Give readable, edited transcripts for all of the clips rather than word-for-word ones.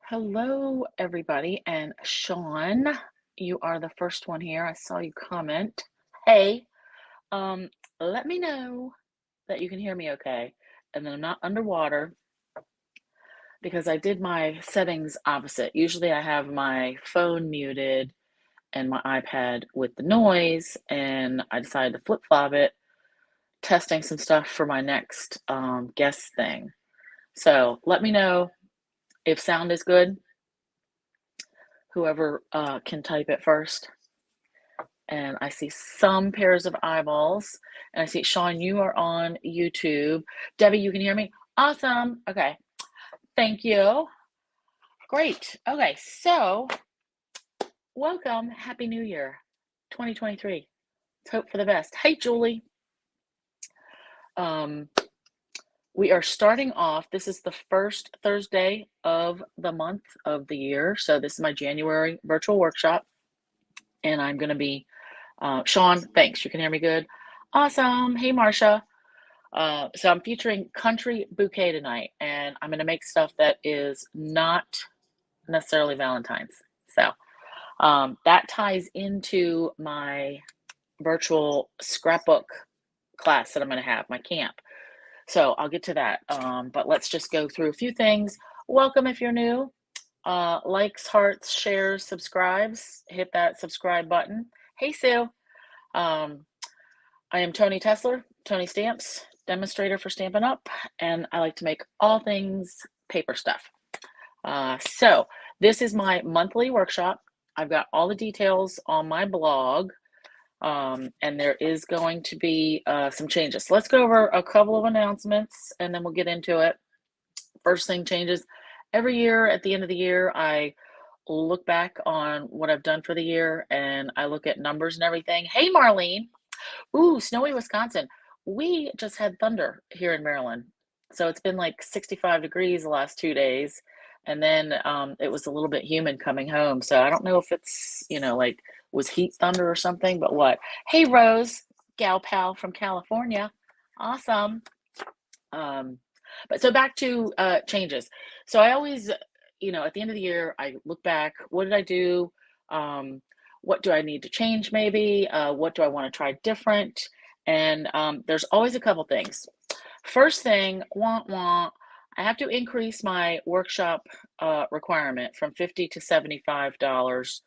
Hello, everybody. And Sean, you are the first one here. I saw you comment. Hey, um, let me know that you can hear me okay and that I'm not underwater because I did my settings opposite. Usually I have my phone muted and my iPad with the noise, and I decided to flip-flop it, testing some stuff for my next guest thing. So let me know if sound is good, whoever can type it first. And I see some pairs of eyeballs. And I see, Sean, you are on YouTube. Debbie, you can hear me? Awesome. Okay. Thank you. Great. Okay. So, welcome. Happy New Year 2023. Let's hope for the best. Hey, Julie. Um, we are starting off. This is the first Thursday of the month of the year. So, this is my January virtual workshop. And I'm going to be, Sean, thanks. You can hear me good. Awesome. Hey, Marcia. So I'm featuring Country Bouquet tonight, and I'm going to make stuff that is not necessarily Valentine's. So that ties into my virtual scrapbook class that I'm going to have, my camp. So I'll get to that. But let's just go through a few things. Welcome if you're new. Likes, hearts, shares, subscribes. Hit that subscribe button. Hey, Sue. I am Toni Tessler, ToniStamps, demonstrator for Stampin' Up, and I like to make all things paper stuff. So this is my monthly workshop. I've got all the details on my blog, and there is going to be some changes. So let's go over a couple of announcements, and then we'll get into it. First thing changes. Every year at the end of the year, I look back on what I've done for the year, and I look at numbers and everything. Hey, Marlene. Ooh, snowy Wisconsin. We just had thunder here in Maryland. So it's been like 65 degrees the last 2 days. And then it was a little bit humid coming home. So I don't know if it's, like was heat thunder or something, but what? Hey, Rose, gal pal from California. Awesome. But so back to changes. So I always, at the end of the year, I look back, what did I do? What do I need to change maybe? What do I want to try different? And there's always a couple things. First thing, I have to increase my workshop requirement from $50 to $75.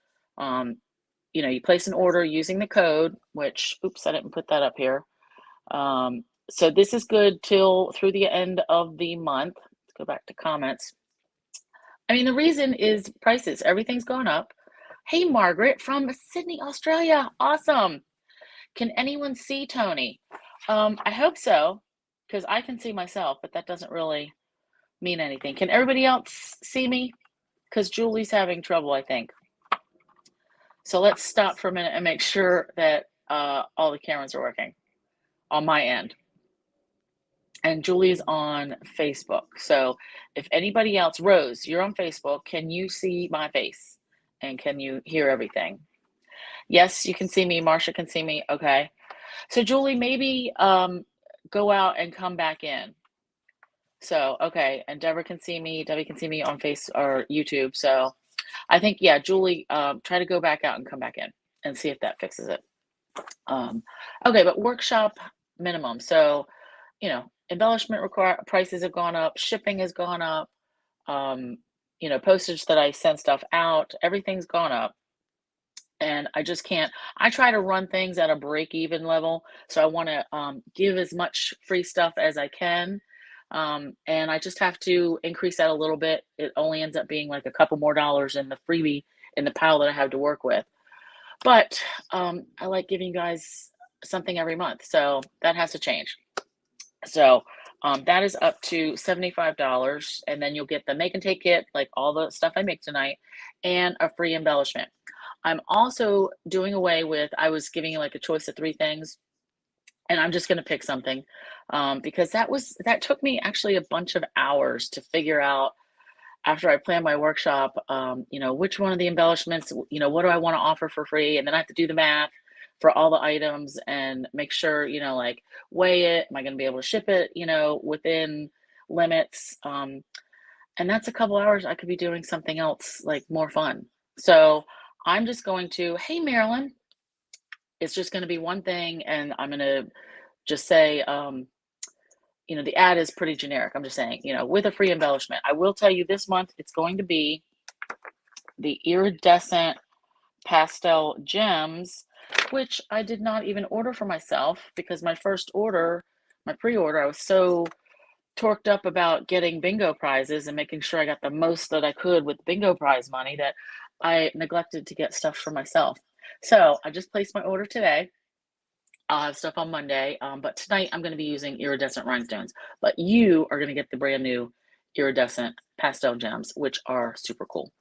You place an order using the code, which, oops, I didn't put that up here. So this is good through the end of the month. Let's go back to comments. I mean, the reason is prices. Everything's gone up. Hey, Margaret from Sydney, Australia. Awesome. Can anyone see Toni? I hope so, because I can see myself, but that doesn't really mean anything. Can everybody else see me? Because Julie's having trouble, I think. So let's stop for a minute and make sure that all the cameras are working on my end. And Julie's on Facebook. So if anybody else, Rose, you're on Facebook, can you see my face? And can you hear everything? Yes, you can see me. Marcia can see me. Okay. So Julie, maybe go out and come back in. So, okay. And Deborah can see me. Debbie can see me on Face or YouTube. So I think, yeah, Julie, try to go back out and come back in and see if that fixes it. Okay, but workshop minimum. So, embellishment prices have gone up, shipping has gone up, postage that I send stuff out, everything's gone up. And I just can't, I try to run things at a break-even level. So I want to give as much free stuff as I can. And I just have to increase that a little bit. It only ends up being like a couple more dollars in the freebie in the pile that I have to work with. But I like giving you guys something every month. So that has to change. So that is up to $75. And then you'll get the make and take kit, like all the stuff I make tonight, and a free embellishment. I'm also doing away with, I was giving you like a choice of 3 things, and I'm just going to pick something because that took me actually a bunch of hours to figure out after I planned my workshop, which one of the embellishments, what do I want to offer for free? And then I have to do the math for all the items and make sure, like weigh it. Am I going to be able to ship it, within limits? And that's a couple hours I could be doing something else, like, more fun. So, I'm just going to, "Hey, Marilyn," it's just gonna be one thing, and I'm gonna just say, the ad is pretty generic. I'm just saying, with a free embellishment. I will tell you this month it's going to be the iridescent pastel gems, which I did not even order for myself because my first order, my pre-order, I was so torqued up about getting bingo prizes and making sure I got the most that I could with bingo prize money that I neglected to get stuff for myself. So I just placed my order today. I'll have stuff on Monday, but tonight I'm going to be using iridescent rhinestones. But you are going to get the brand new iridescent pastel gems, which are super cool.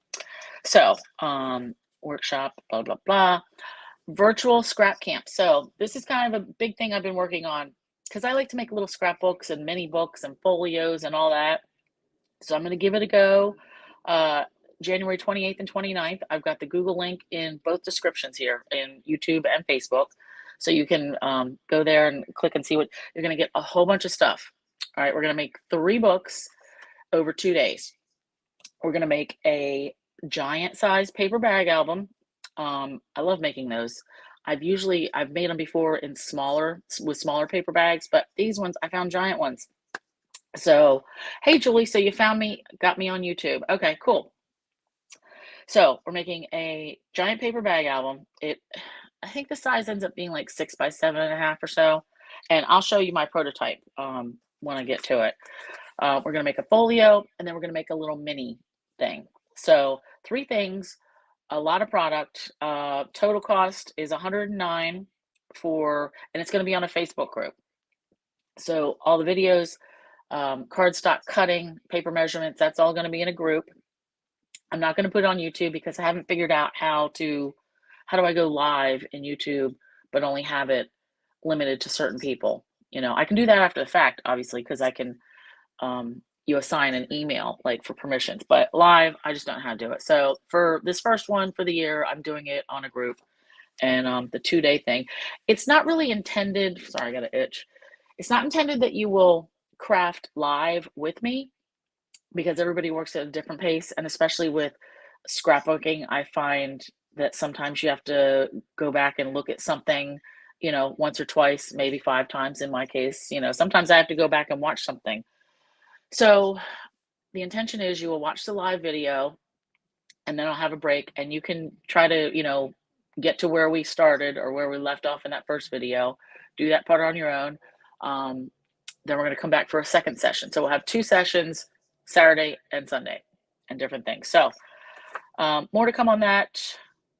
So, workshop, blah, blah, blah. Virtual scrap camp. So this is kind of a big thing I've been working on because I like to make little scrapbooks and mini books and folios and all that. So I'm going to give it a go. January 28th and 29th. I've got the Google link in both descriptions here in YouTube and Facebook. So you can go there and click and see what you're going to get. A whole bunch of stuff. All right, we're going to make 3 books over 2 days. We're going to make a giant size paper bag album. I love making those. I've made them before in with smaller paper bags, but these ones I found giant ones. So, hey Julie, so you got me on YouTube. Okay, cool. So we're making a giant paper bag album. I think the size ends up being like 6 by 7.5 or so. And I'll show you my prototype when I get to it. We're gonna make a folio, and then we're gonna make a little mini thing. So 3 things, a lot of product. Total cost is $109 and it's gonna be on a Facebook group. So all the videos, cardstock cutting, paper measurements, that's all gonna be in a group. I'm not gonna put it on YouTube because I haven't figured out how do I go live in YouTube, but only have it limited to certain people. I can do that after the fact, obviously, because I can you assign an email like for permissions, but live, I just don't know how to do it. So for this first one for the year, I'm doing it on a group and the 2-day thing. It's not really intended, sorry, I got an itch. It's not intended that you will craft live with me because everybody works at a different pace. And especially with scrapbooking, I find that sometimes you have to go back and look at something, once or twice, maybe 5 times in my case. Sometimes I have to go back and watch something. So the intention is you will watch the live video and then I'll have a break and you can try to, get to where we started or where we left off in that first video. Do that part on your own. Then we're going to come back for a second session. So we'll have 2 sessions, Saturday and Sunday, and different things. So more to come on that.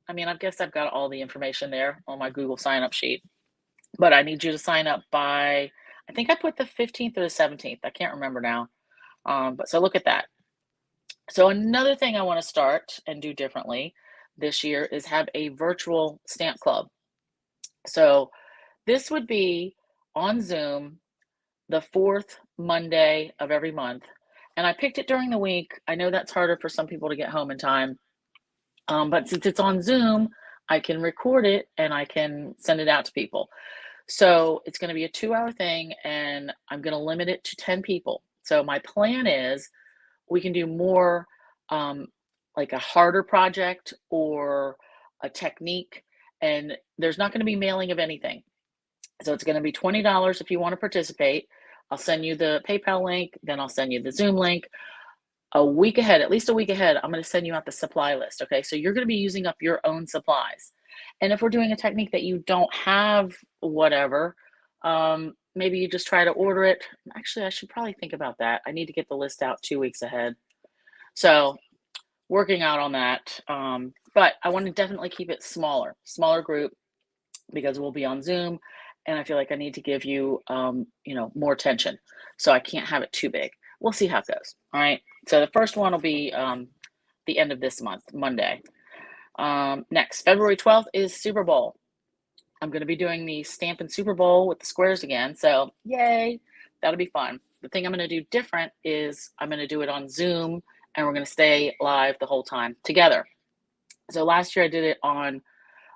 I mean, I guess I've got all the information there on my Google sign up sheet, but I need you to sign up by, I think I put the 15th or the 17th. I can't remember now. But so look at that. So another thing I want to start and do differently this year is have a virtual stamp club. So this would be on Zoom the 4th Monday of every month. And I picked it during the week. I know that's harder for some people to get home in time. But since it's on Zoom, I can record it and I can send it out to people. So it's going to be a 2-hour thing and I'm going to limit it to 10 people. So my plan is we can do more like a harder project or a technique, and there's not going to be mailing of anything. So it's going to be $20 if you want to participate. I'll send you the PayPal link, then I'll send you the Zoom link. A week ahead, at least a week ahead, I'm going to send you out the supply list. Okay, so you're going to be using up your own supplies. And if we're doing a technique that you don't have, whatever, maybe you just try to order it. Actually, I should probably think about that. I need to get the list out 2 weeks ahead. So working out on that. But I want to definitely keep it smaller group because we'll be on Zoom and I feel like I need to give you, more attention. So I can't have it too big. We'll see how it goes. All right. So the first one will be the end of this month, Monday. Next, February 12th is Super Bowl. I'm going to be doing the Stampin' Super Bowl with the squares again. So yay, that'll be fun. The thing I'm going to do different is I'm going to do it on Zoom and we're going to stay live the whole time together. So last year I did it on,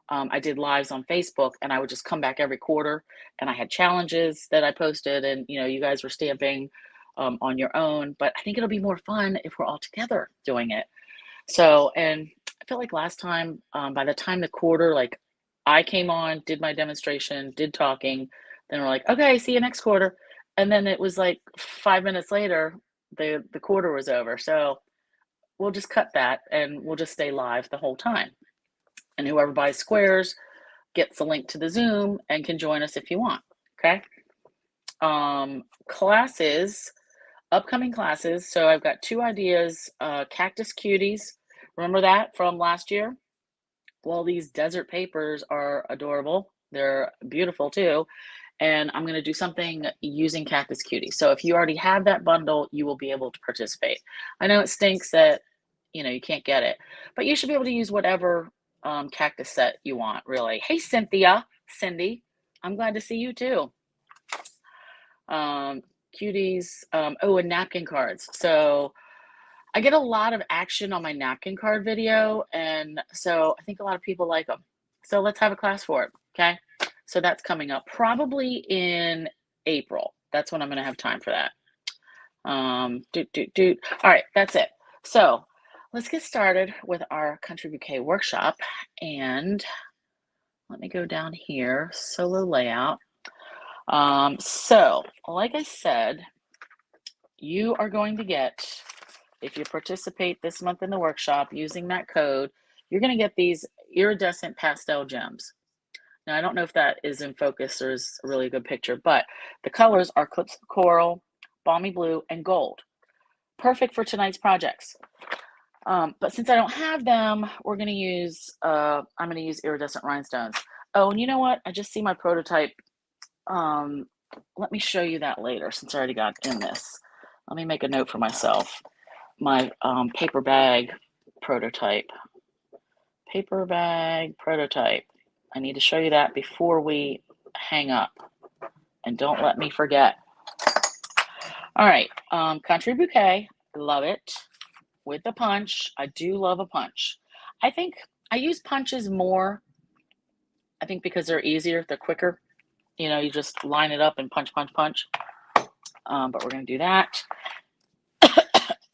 I did lives on Facebook and I would just come back every quarter and I had challenges that I posted and, you guys were stamping on your own, but I think it'll be more fun if we're all together doing it. So, and I feel like last time, by the time the quarter, like I came on, did my demonstration, did talking, then we're like, okay, see you next quarter. And then it was like 5 minutes later, the quarter was over. So we'll just cut that and we'll just stay live the whole time. And whoever buys squares gets the link to the Zoom and can join us if you want. Okay. Classes, upcoming classes. So I've got 2 ideas, cactus cuties. Remember that from last year? Well, these desert papers are adorable. They're beautiful too. And I'm going to do something using cactus cuties. So if you already have that bundle, you will be able to participate. I know it stinks that, you can't get it, but you should be able to use whatever cactus set you want, really. Hey, Cindy, I'm glad to see you too. Cuties, oh, and napkin cards. So I get a lot of action on my napkin card video, and so I think a lot of people like them. So let's have a class for it, okay? So that's coming up probably in April. That's when I'm gonna have time for that. All right, that's it. So let's get started with our Country Bouquet workshop, and let me go down here, solo layout. So like I said, you are going to get, if you participate this month in the workshop using that code, you're going to get these iridescent pastel gems. Now, I don't know if that is in focus or is a really good picture, but the colors are Calypso Coral, Balmy Blue, and Gold. Perfect for tonight's projects. But since I don't have them, we're going to use, I'm going to use iridescent rhinestones. Oh, and you know what? I just see my prototype. Let me show you that later since I already got in this. Let me make a note for myself. My paper bag prototype. Paper bag prototype. I need to show you that before we hang up. And don't let me forget. All right, Country Bouquet. Love it. With the punch. I do love a punch. I think I use punches more. I think because they're easier, they're quicker. You just line it up and punch, punch, punch. But we're going to do that.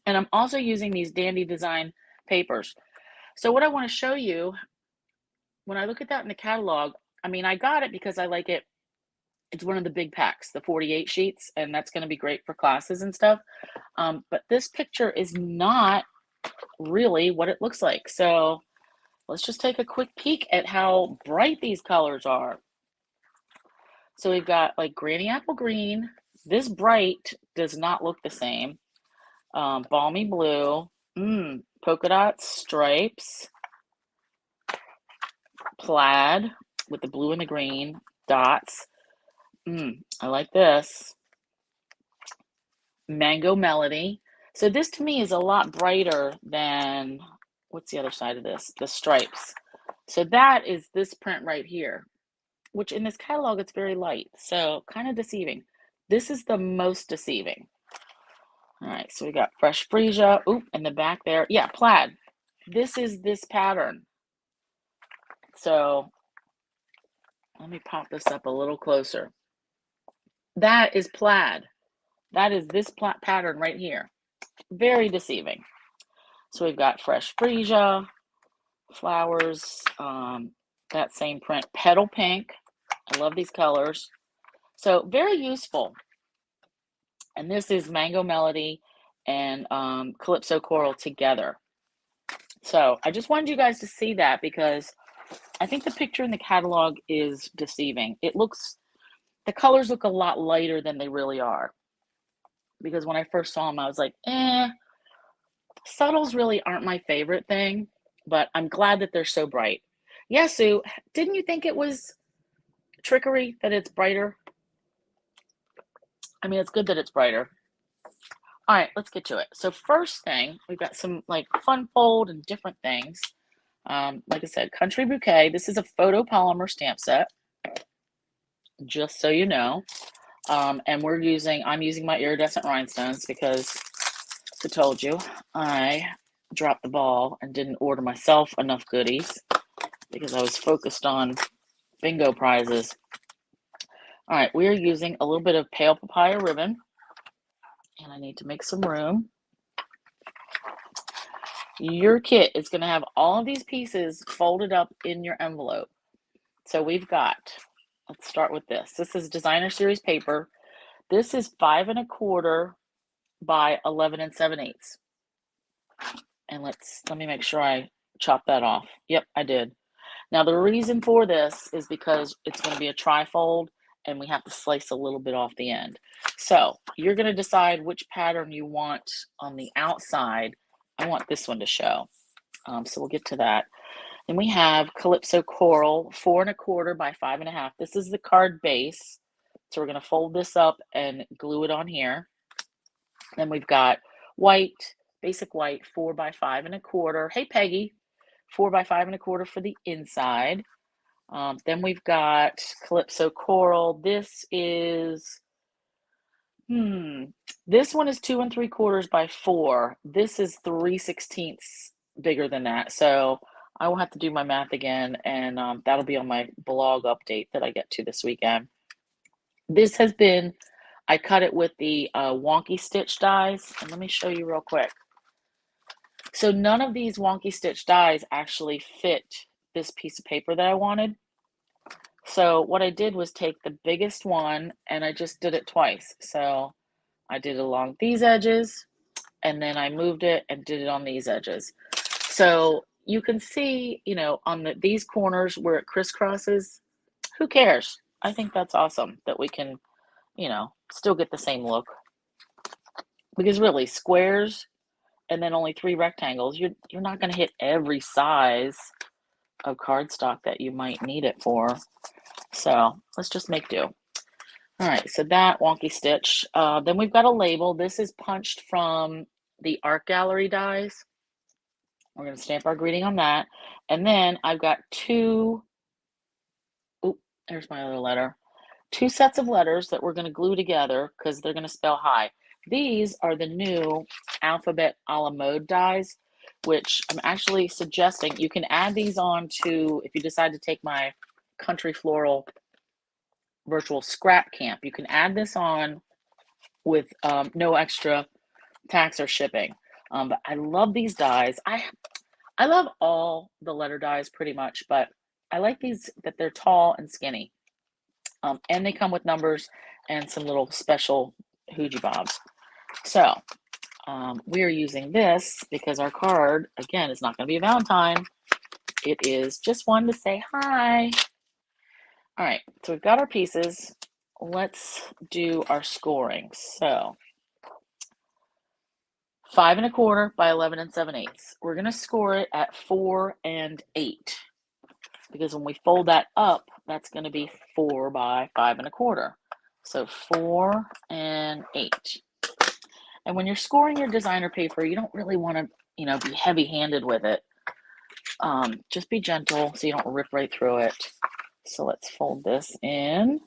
And I'm also using these Dandy Design papers. So what I want to show you, when I look at that in the catalog, I got it because I like it. It's one of the big packs, the 48 sheets, and that's going to be great for classes and stuff. But this picture is not really what it looks like. So let's just take a quick peek at how bright these colors are. So we've got like Granny Apple Green. This bright does not look the same. Balmy Blue, polka dot stripes, plaid with the blue and the green dots. I like this. Mango Melody. So this to me is a lot brighter than, what's the other side of this? The stripes. So that is this print right here, which in this catalog, it's very light. So kind of deceiving. This is the most deceiving. All right, so we got Fresh Freesia. Oop, in the back there. Yeah, plaid. This is this pattern. So let me pop this up a little closer. That is plaid. That is this pattern right here. Very deceiving. So we've got Fresh Freesia, flowers, that same print, Petal Pink. I love these colors. So very useful. And this is Mango Melody and Calypso Coral together. So I just wanted you guys to see that because I think the picture in the catalog is deceiving. The colors look a lot lighter than they really are. Because when I first saw them, I was like, subtles really aren't my favorite thing, but I'm glad that they're so bright. Yeah, Sue, didn't you think it was trickery that it's brighter? It's good that it's brighter. All right, let's get to it. So first thing, we've got some like fun fold and different things. Like I said, Country Bouquet. This is a photopolymer stamp set, just so you know. And I'm using my iridescent rhinestones because I told you I dropped the ball and didn't order myself enough goodies because I was focused on bingo prizes. All right, we are using a little bit of pale papaya ribbon And I need to make some room. Your kit is going to have all of these pieces folded up in your envelope. So we've got, let's start with this. This is designer series paper. This is 5 1/4 by 11 7/8. And let me make sure I chop that off. Yep, I did. Now the reason for this is because it's going to be a tri-fold and we have to slice a little bit off the end. So you're going to decide which pattern you want on the outside. I want this one to show. So we'll get to that. Then we have Calypso Coral, 4 1/4 by 5 1/2. This is the card base. So we're going to fold this up and glue it on here. Then we've got white, basic white, 4 by 5 1/4. Hey, Peggy, 4 by 5 1/4 for the inside. Then we've got Calypso Coral. This is, this one is 2 3/4 by 4. This is 3/16 bigger than that. So I will have to do my math again, and that'll be on my blog update that I get to this weekend. This has been, I cut it with the wonky stitch dies, and let me show you real quick. So none of these wonky stitch dies actually fit this piece of paper that I wanted. So what I did was take the biggest one and I just did it twice. So I did it along these edges and then I moved it and did it on these edges. So you can see, you know, on these corners where it crisscrosses, who cares? I think that's awesome that we can, you know, still get the same look. Because really, squares and then only 3 rectangles, you're not going to hit every size of cardstock that you might need it for. So let's just make do. All right, so that wonky stitch. Then we've got a label. This is punched from the art gallery dies. We're going to stamp our greeting on that. And then I've got 2, there's my other letter. 2 sets of letters that we're going to glue together because they're going to spell hi. These are the new alphabet a la mode dies, which I'm actually suggesting you can add these on to, if you decide to take my Country Floral virtual scrap camp, you can add this on with no extra tax or shipping. But I love these dies. I love all the letter dies pretty much, but I like these that they're tall and skinny. And they come with numbers and some little special hoogie bobs. So we are using this because our card, again, is not going to be a Valentine. It is just one to say hi. All right, so we've got our pieces. Let's do our scoring. So 5 1/4 by 11 7/8. We're going to score it at 4 and 8 because when we fold that up, that's going to be 4 by 5 1/4. So 4 and 8. And when you're scoring your designer paper, you don't really want to, you know, be heavy-handed with it. Just be gentle so you don't rip right through it. So let's fold this in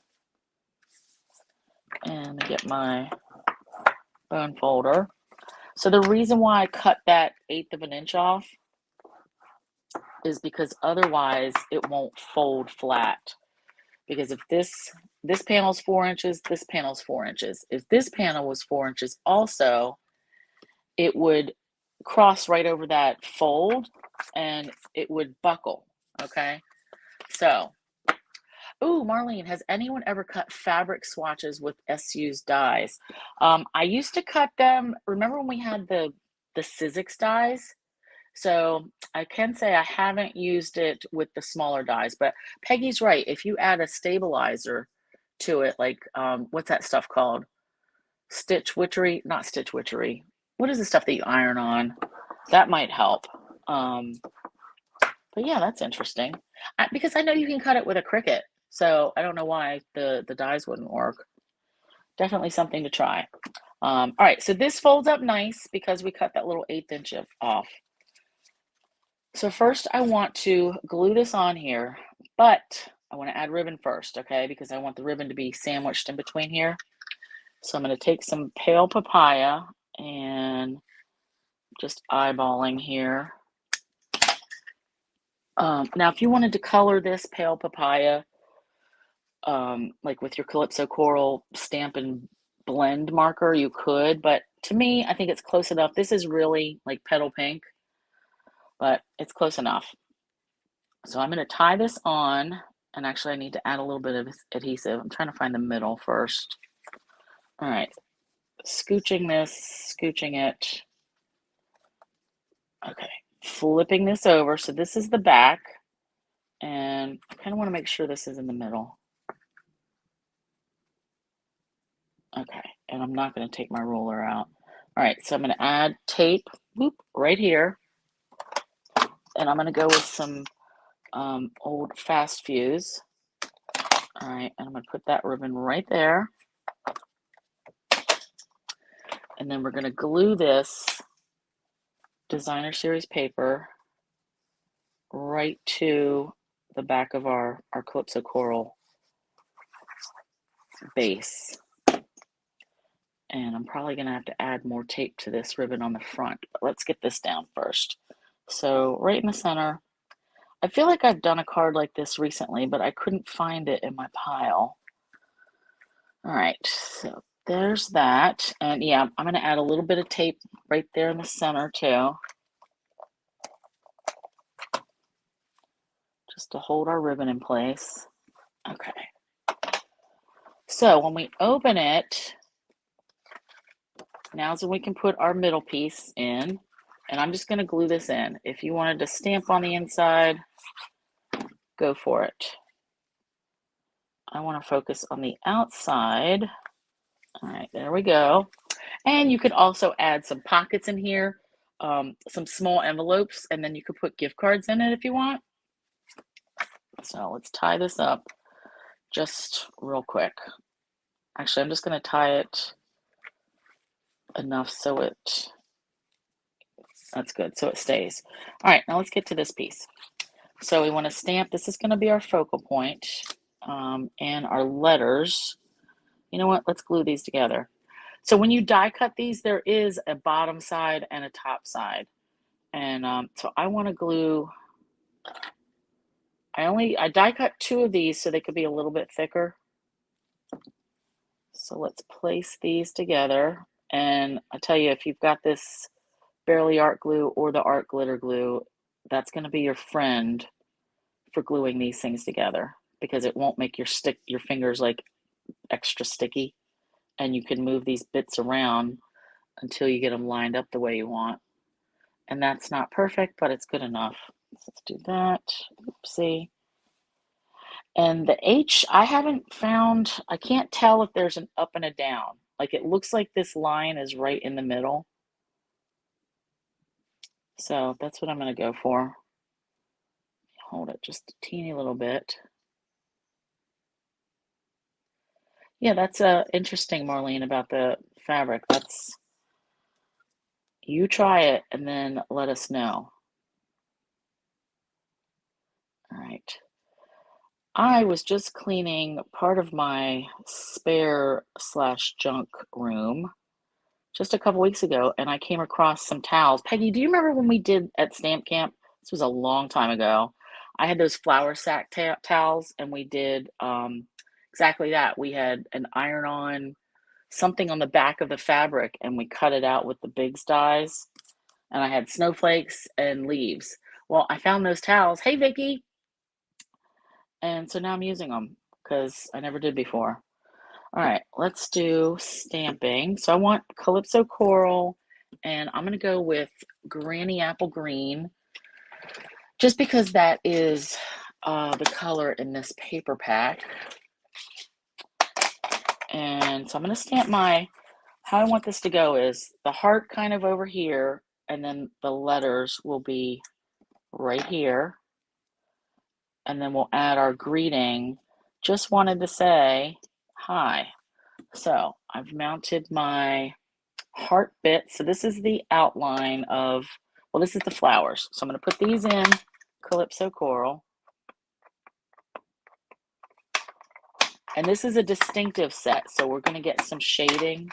and get my bone folder. So the reason why I cut that 1/8 of an inch off is because otherwise it won't fold flat. Because if this panel is 4 inches, this panel is 4 inches. If this panel was 4 inches also, it would cross right over that fold and it would buckle, okay? So, ooh, Marlene, has anyone ever cut fabric swatches with SU's dies? I used to cut them, remember when we had the Sizzix dies? So I can say I haven't used it with the smaller dies, but Peggy's right. If you add a stabilizer to it, like, what's that stuff called? Stitch Witchery, not Stitch Witchery. What is the stuff that you iron on? That might help. But yeah, that's interesting. Because I know you can cut it with a Cricut. So I don't know why the dies wouldn't work. Definitely something to try. All right, so this folds up nice because we cut that little 1/8 inch off. So first I want to glue this on here, but I want to add ribbon first, okay? Because I want the ribbon to be sandwiched in between here. So I'm going to take some pale papaya and just eyeballing here. Now, if you wanted to color this pale papaya, like with your Calypso Coral Stampin' blend marker, you could, but to me, I think it's close enough. This is really like petal pink, but it's close enough. So I'm going to tie this on, and actually I need to add a little bit of adhesive. I'm trying to find the middle first. All right, scooching this, scooching it. Okay, flipping this over. So this is the back, and I kind of want to make sure this is in the middle. Okay, and I'm not going to take my ruler out. All right, so I'm going to add tape, whoop, right here. And I'm going to go with some old fast fuse. All right, and I'm going to put that ribbon right there. And then we're going to glue this designer series paper right to the back of our Calypso Coral base. And I'm probably going to have to add more tape to this ribbon on the front, but let's get this down first. So right in the center, I feel like I've done a card like this recently, but I couldn't find it in my pile. All right, so there's that. And yeah, I'm going to add a little bit of tape right there in the center too, just to hold our ribbon in place. Okay. So when we open it, now's when we can put our middle piece in, and I'm just going to glue this in. If you wanted to stamp on the inside, go for it. I want to focus on the outside. All right, there we go. And you could also add some pockets in here, some small envelopes, and then you could put gift cards in it if you want. So let's tie this up just real quick. Actually, I'm just going to tie it enough so that's good, so it stays. All right, now let's get to this piece. So we want to stamp, this is going to be our focal point, and our letters. You know what, let's glue these together. So when you die cut these, there is a bottom side and a top side. And so I want to glue, I die cut 2 of these so they could be a little bit thicker. So let's place these together. And I tell you, if you've got this Barely Art glue or the Art Glitter glue, that's going to be your friend for gluing these things together, because it won't make your fingers like extra sticky, and you can move these bits around until you get them lined up the way you want. And that's not perfect, but it's good enough. So let's do that. Oopsie. And the H, I haven't found, I can't tell if there's an up and a down. Like it looks like this line is right in the middle. So that's what I'm going to go for. Hold it just a teeny little bit. Yeah, that's interesting, Marlene, about the fabric. You try it and then let us know. All right. I was just cleaning part of my spare / junk room just a couple weeks ago, and I came across some towels. Peggy, do you remember when we did at Stamp Camp? This was a long time ago. I had those flour sack towels, and we did exactly that. We had an iron-on something on the back of the fabric, and we cut it out with the Biggs dies, and I had snowflakes and leaves. Well, I found those towels. Hey, Vicky! And so now I'm using them because I never did before. All right, let's do stamping. So I want Calypso Coral, and I'm going to go with Granny Apple Green, just because that is the color in this paper pack. And so I'm going to stamp how I want this to go is the heart kind of over here, and then the letters will be right here. And then we'll add our greeting. Just wanted to say hi. So I've mounted my heart bit. So this is the outline of, well, this is the flowers. So I'm going to put these in Calypso Coral. And this is a distinctive set, so we're going to get some shading.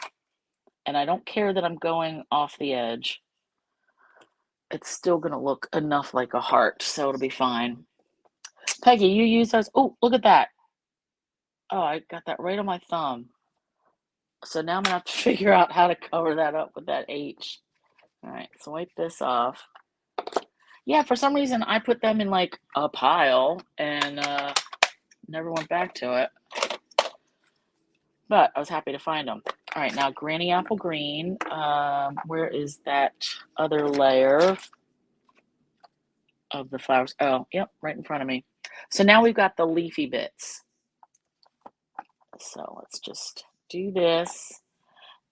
And I don't care that I'm going off the edge. It's still going to look enough like a heart, so it'll be fine. Peggy, you use those. Oh, look at that. Oh, I got that right on my thumb. So now I'm gonna have to figure out how to cover that up with that H. All right, so wipe this off. Yeah, for some reason I put them in like a pile and never went back to it. But I was happy to find them. All right, now Granny Apple Green. Where is that other layer of the flowers? Oh, yep, right in front of me. So now we've got the leafy bits. So let's just do this.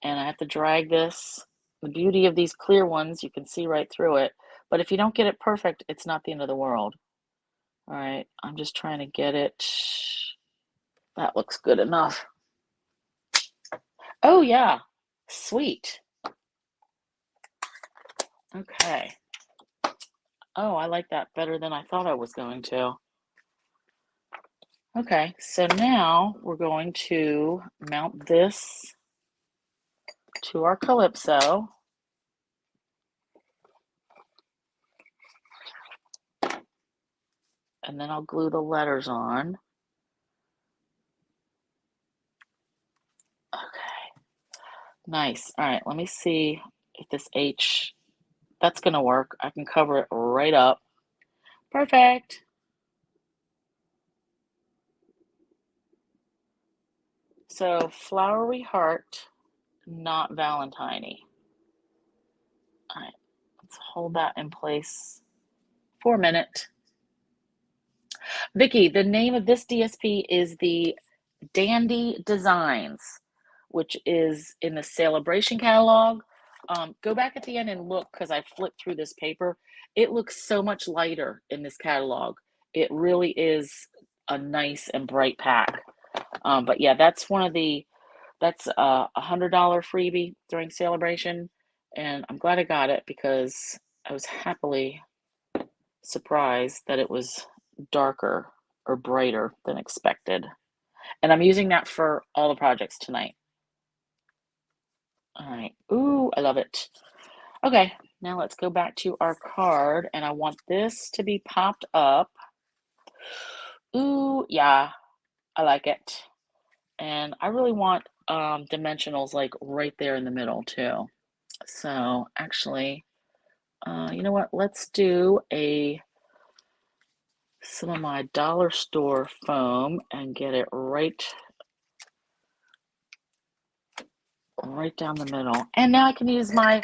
And I have to drag this. The beauty of these clear ones, you can see right through it. But if you don't get it perfect, it's not the end of the world. All right, I'm just trying to get it. That looks good enough. Oh, yeah, sweet. Okay. Oh, I like that better than I thought I was going to. Okay, so now we're going to mount this to our Calypso. And then I'll glue the letters on. Okay, nice. All right, let me see if this H, that's gonna work. I can cover it right up. Perfect. So flowery heart, not Valentine-y. All right, let's hold that in place for a minute. Vicky, the name of this DSP is the Dandy Designs, which is in the Celebration catalog. Go back at the end and look, because I flipped through this paper. It looks so much lighter in this catalog. It really is a nice and bright pack. But yeah, that's one of the, that's a $100 freebie during Celebration. And I'm glad I got it because I was happily surprised that it was darker or brighter than expected. And I'm using that for all the projects tonight. All right. Ooh, I love it. Okay, now let's go back to our card, and I want this to be popped up. Ooh, yeah, I like it. And I really want dimensionals like right there in the middle too. So actually, you know what? Let's do some of my dollar store foam and get it right down the middle. And now I can use my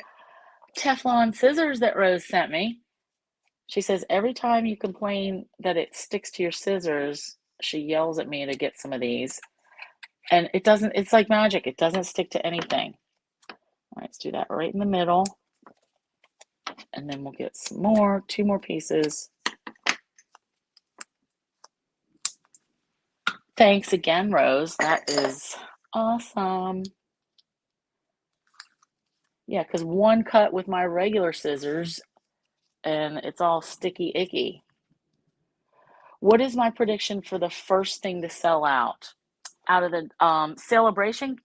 Teflon scissors that Rose sent me. She says every time you complain that it sticks to your scissors, she yells at me to get some of these. And it doesn't, it's like magic. It doesn't stick to anything. All right, let's do that right in the middle. And then we'll get some more, 2 more pieces. Thanks again, Rose. That is awesome. Yeah, because one cut with my regular scissors and it's all sticky icky. What is my prediction for the first thing to sell out of the Celebration?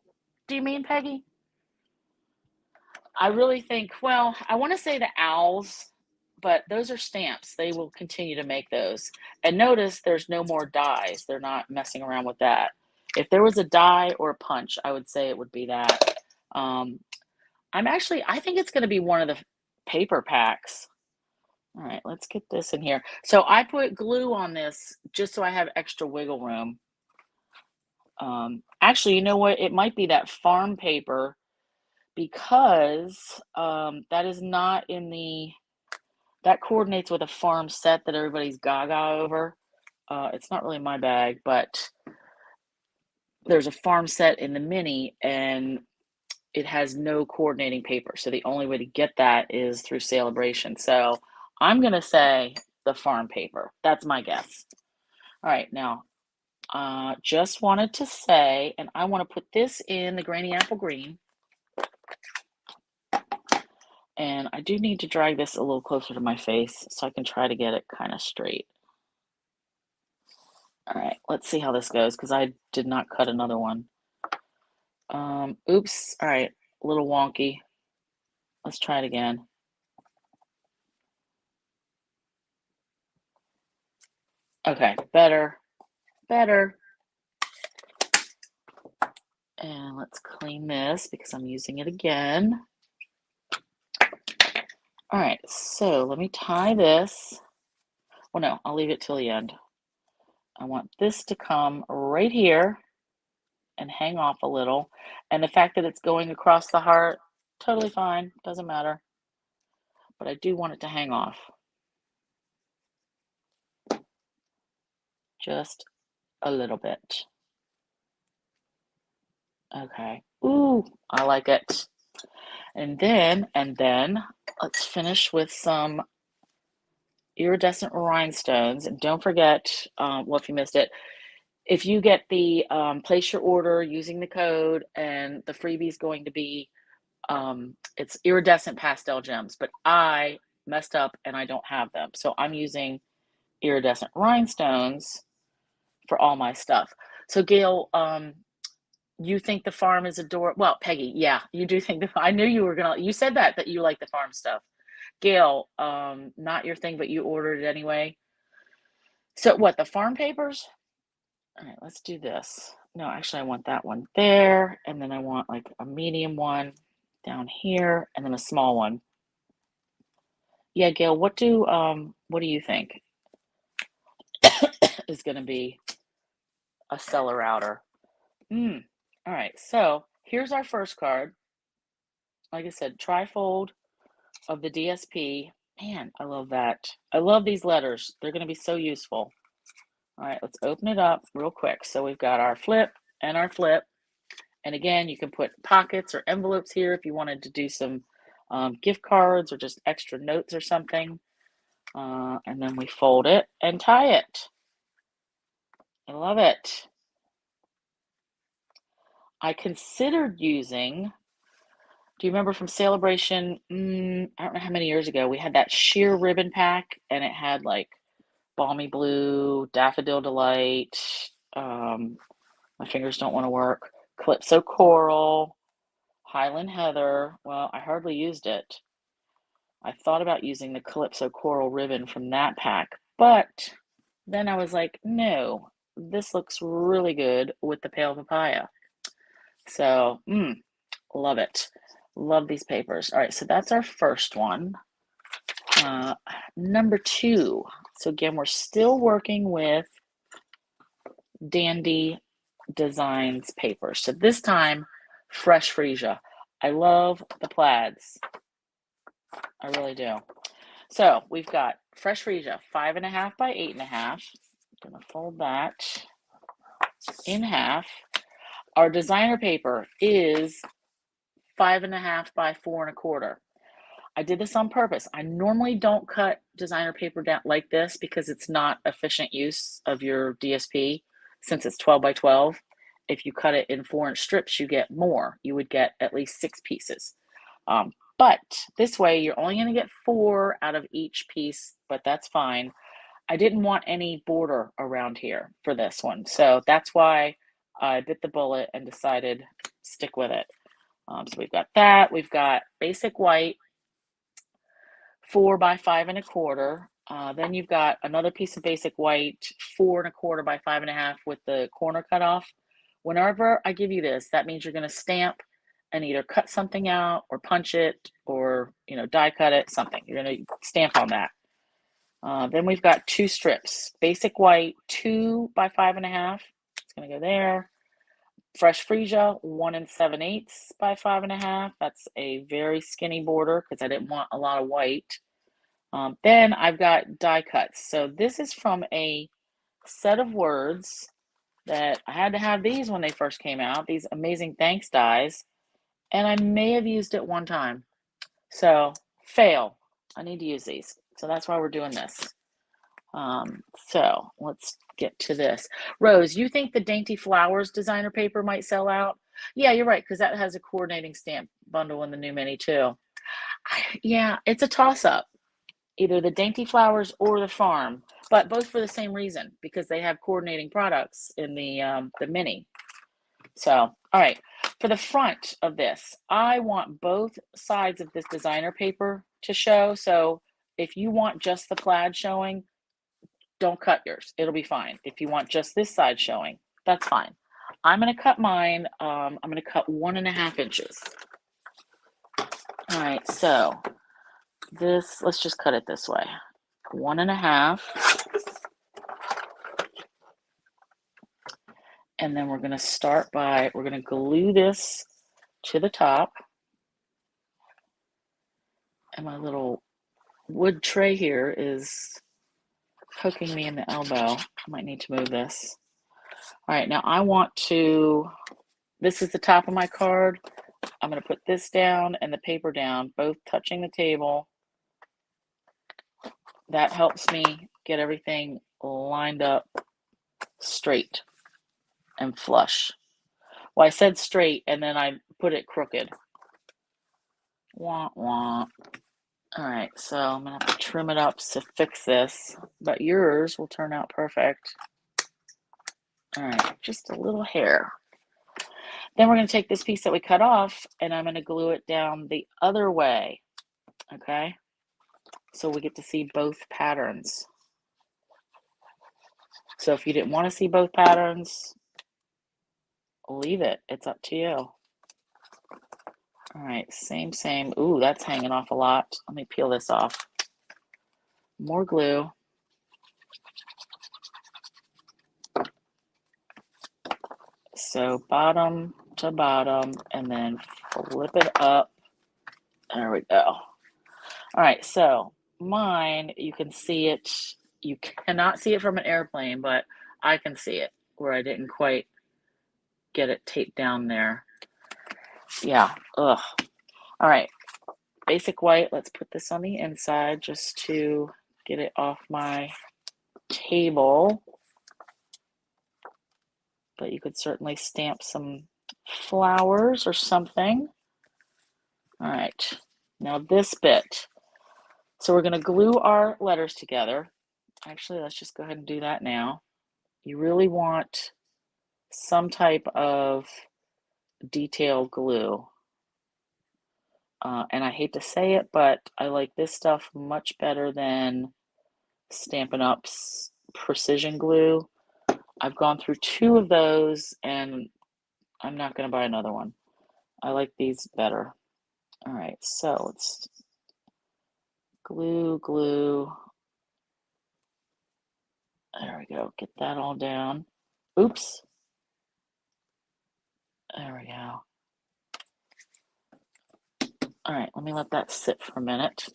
Do you mean, Peggy? I really think, well, I want to say the owls, but those are stamps. They will continue to make those. And notice there's no more dies. They're not messing around with that. If there was a die or a punch, I would say it would be that. I think it's going to be one of the paper packs. All right, let's get this in here. So I put glue on this just so I have extra wiggle room. Actually, you know what? It might be that farm paper because that is not in the, that coordinates with a farm set that everybody's gaga over. It's not really my bag, but there's a farm set in the mini and it has no coordinating paper. So the only way to get that is through Celebration. So I'm going to say the farm paper. That's my guess. All right, now, just wanted to say, and I want to put this in the Granny Apple Green. And I do need to drag this a little closer to my face so I can try to get it kind of straight. All right, let's see how this goes because I did not cut another one. Oops, all right, a little wonky. Let's try it again. Okay, better. And let's clean this because I'm using it again. All right, so let me tie this. Well, no, I'll leave it till the end. I want this to come right here and hang off a little. And the fact that it's going across the heart, totally fine, doesn't matter. But I do want it to hang off. Just a little bit. Okay. Ooh, I like it. And then let's finish with some iridescent rhinestones. And don't forget, well, if you missed it, if you get the place your order using the code, and the freebie is going to be it's iridescent pastel gems, but I messed up and I don't have them. So I'm using iridescent rhinestones for all my stuff. So Gail, you think the farm is adorable? Well, Peggy, yeah, you do think I knew you were you said that you like the farm stuff. Gail, not your thing, but you ordered it anyway. So what, the farm papers? All right, let's do this. No, actually I want that one there, and then I want like a medium one down here, and then a small one. Yeah, Gail, what do you think is going to be a seller outer? All right, so here's our first card. Like I said, trifold of the DSP. Man, I love that. I love these letters. They're going to be so useful. All right, let's open it up real quick. So we've got our flip and our flip. And again, you can put pockets or envelopes here if you wanted to do some gift cards or just extra notes or something. And then we fold it and tie it. I love it. I considered using, do you remember from Celebration, I don't know how many years ago, we had that sheer ribbon pack, and it had like Balmy Blue, Daffodil Delight, my fingers don't want to work, Calypso Coral, Highland Heather. Well, I hardly used it. I thought about using the Calypso Coral ribbon from that pack, but then I was like, no, this looks really good with the Pale Papaya. So, love it. Love these papers. All right, so that's our first one. Number 2. So again, we're still working with Dandy Designs paper. So this time, fresh freesia. I love the plaids. I really do. So we've got fresh freesia, 5.5 by 8.5. I'm gonna fold that in half. Our designer paper is 5.5 by 4.25. I did this on purpose. I normally don't cut designer paper down like this because it's not efficient use of your DSP since it's 12 by 12. If you cut it in 4-inch strips, you get more. You would get at least 6 pieces. But this way, you're only going to get 4 out of each piece, but that's fine. I didn't want any border around here for this one. So that's why I bit the bullet and decided to stick with it. So we've got that. We've got basic white, 4 by 5.25. Then you've got another piece of basic white, 4.25 by 5.5 with the corner cut off. Whenever I give you this, that means you're going to stamp and either cut something out or punch it or, die cut it, something. You're going to stamp on that. Then we've got 2 strips, basic white, 2 by 5.5. It's going to go there. Fresh freesia, 1 7/8 by 5.5. That's a very skinny border because I didn't want a lot of white. Then I've got die cuts. So this is from a set of words that I had to have these when they first came out, these amazing thanks dies, and I may have used it one time. So fail. I need to use these. So that's why we're doing this. So let's get to this. Rose, you think the Dainty Flowers designer paper might sell out? Yeah, you're right, because that has a coordinating stamp bundle in the new mini too. Yeah, it's a toss-up. Either the Dainty Flowers or the Farm, but both for the same reason, because they have coordinating products in the mini. So, all right, for the front of this, I want both sides of this designer paper to show. So if you want just the plaid showing, don't cut yours. It'll be fine. If you want just this side showing, that's fine. I'm going to cut mine. I'm going to cut 1.5 inches. All right, so this, let's just cut it this way. 1.5. And then we're going to start by, we're going to glue this to the top. And my little wood tray here is poking me in the elbow. I might need to move this. All right, now I want to, this is the top of my card. I'm going to put this down and the paper down, both touching the table. That helps me get everything lined up straight and flush. Well, I said straight and then I put it crooked. Wah, wah. All right, so I'm going to have to trim it up to fix this, but yours will turn out perfect. All right, just a little hair. Then we're going to take this piece that we cut off and I'm going to glue it down the other way, okay? So we get to see both patterns. So if you didn't want to see both patterns, leave it. It's up to you. All right, same. Ooh, that's hanging off a lot. Let me peel this off. More glue. So bottom to bottom and then flip it up. There we go. All right, so mine, you can see it. You cannot see it from an airplane, but I can see it where I didn't quite get it taped down there. Yeah, ugh. All right, basic white. Let's put this on the inside just to get it off my table. But you could certainly stamp some flowers or something. All right, now this bit. So we're going to glue our letters together. Actually, let's just go ahead and do that now. You really want some type of detail glue. And I hate to say it, but I like this stuff much better than Stampin' Up's precision glue. I've gone through 2 of those and I'm not going to buy another one. I like these better. All right, so let's glue. There we go. Get that all down. Oops. There we go. All right, let me let that sit for a minute.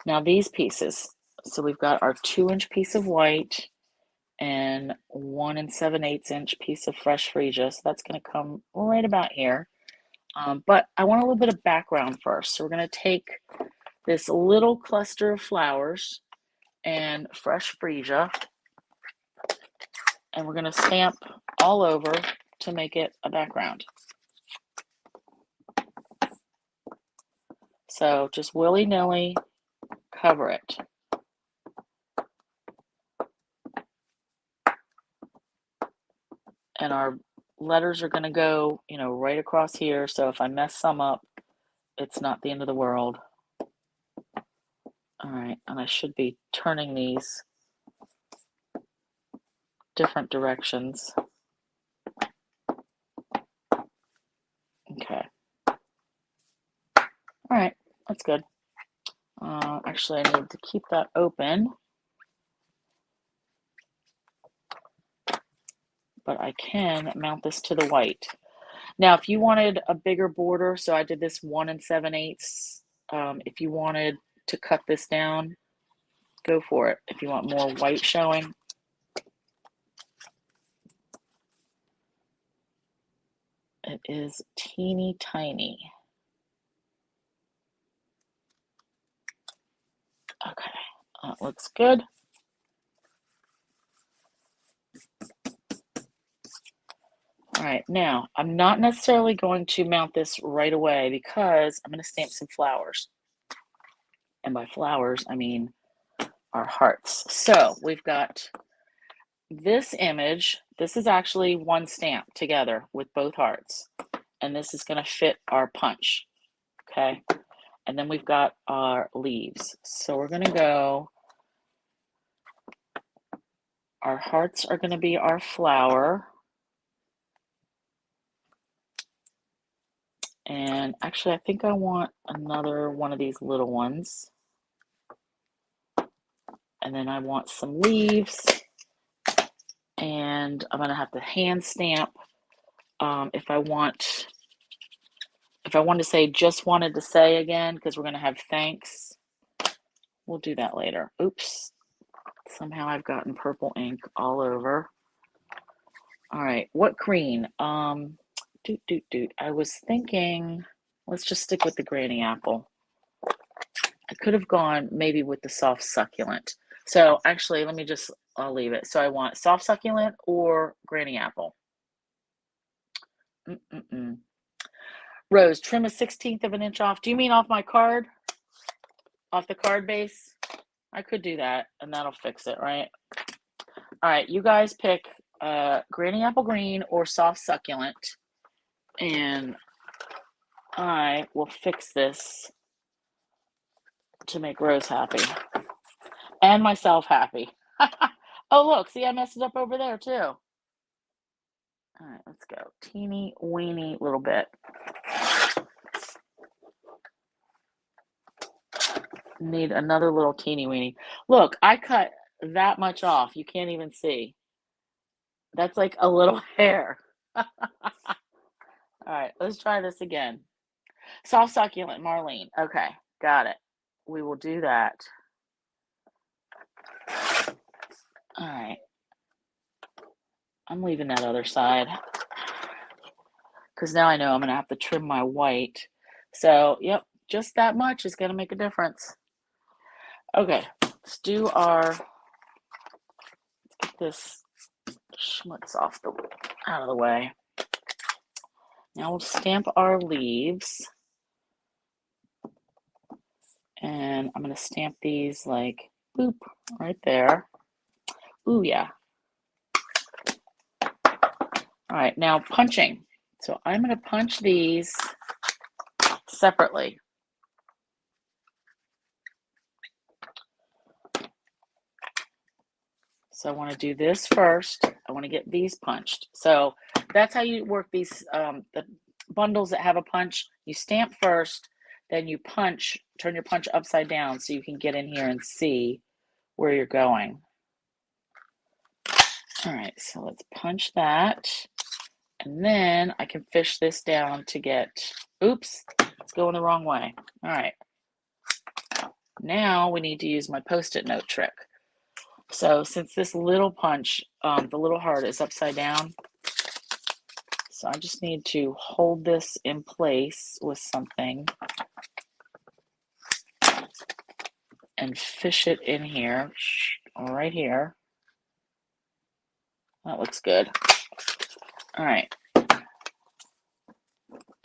Now these pieces. So we've got our 2-inch piece of white and 1 7/8 inch piece of fresh freesia. So that's going to come right about here. But I want a little bit of background first. So we're going to take this little cluster of flowers and fresh freesia, and we're going to stamp all over to make it a background. So just willy-nilly cover it. And our letters are going to go, right across here. So if I mess some up, it's not the end of the world. All right, and I should be turning these different directions. Okay. All right, that's good. Actually, I need to keep that open. But I can mount this to the white. Now, if you wanted a bigger border, so I did this 1 7/8. If you wanted to cut this down, go for it. If you want more white showing. It is teeny tiny. Okay, that looks good. All right, now I'm not necessarily going to mount this right away because I'm going to stamp some flowers. And by flowers, I mean our hearts. So we've got this image. This is actually one stamp together with both hearts. And this is going to fit our punch. Okay. And then we've got our leaves. So we're going to go, our hearts are going to be our flower. And actually, I think I want another one of these little ones. And then I want some leaves. And I'm going to have to hand stamp if I want to say just wanted to say again, because we're going to have thanks. We'll do that later. Oops. Somehow I've gotten purple ink all over. All right. What green? I was thinking, let's just stick with the granny apple. I could have gone maybe with the soft succulent. So actually, I'll leave it. So I want soft succulent or granny apple. Rose, trim a 1/16 of an inch off. Do you mean off my card? Off the card base? I could do that, and that'll fix it, right? All right, you guys pick granny apple green or soft succulent, and I will fix this to make Rose happy and myself happy. Oh, look, see, I messed it up over there too. All right, let's go. Teeny weeny little bit. Need another little teeny weeny. Look, I cut that much off. You can't even see. That's like a little hair. All right, let's try this again. Soft succulent, Marlene. Okay, got it. We will do that. All right. I'm leaving that other side because now I know I'm going to have to trim my white. So, yep, just that much is going to make a difference. Okay, let's get this schmutz out of the way. Now we'll stamp our leaves. And I'm going to stamp these like, boop, right there. Ooh, yeah. All right, now punching. So I'm going to punch these separately. So I want to do this first. I want to get these punched. So that's how you work these, the bundles that have a punch. You stamp first, then you punch, turn your punch upside down so you can get in here and see where you're going. All right, so let's punch that. And then I can fish this down to get, oops, it's going the wrong way. All right. Now we need to use my Post-it note trick. So since this little punch, the little heart is upside down, so I just need to hold this in place with something and fish it in here, right here. That looks good. All right.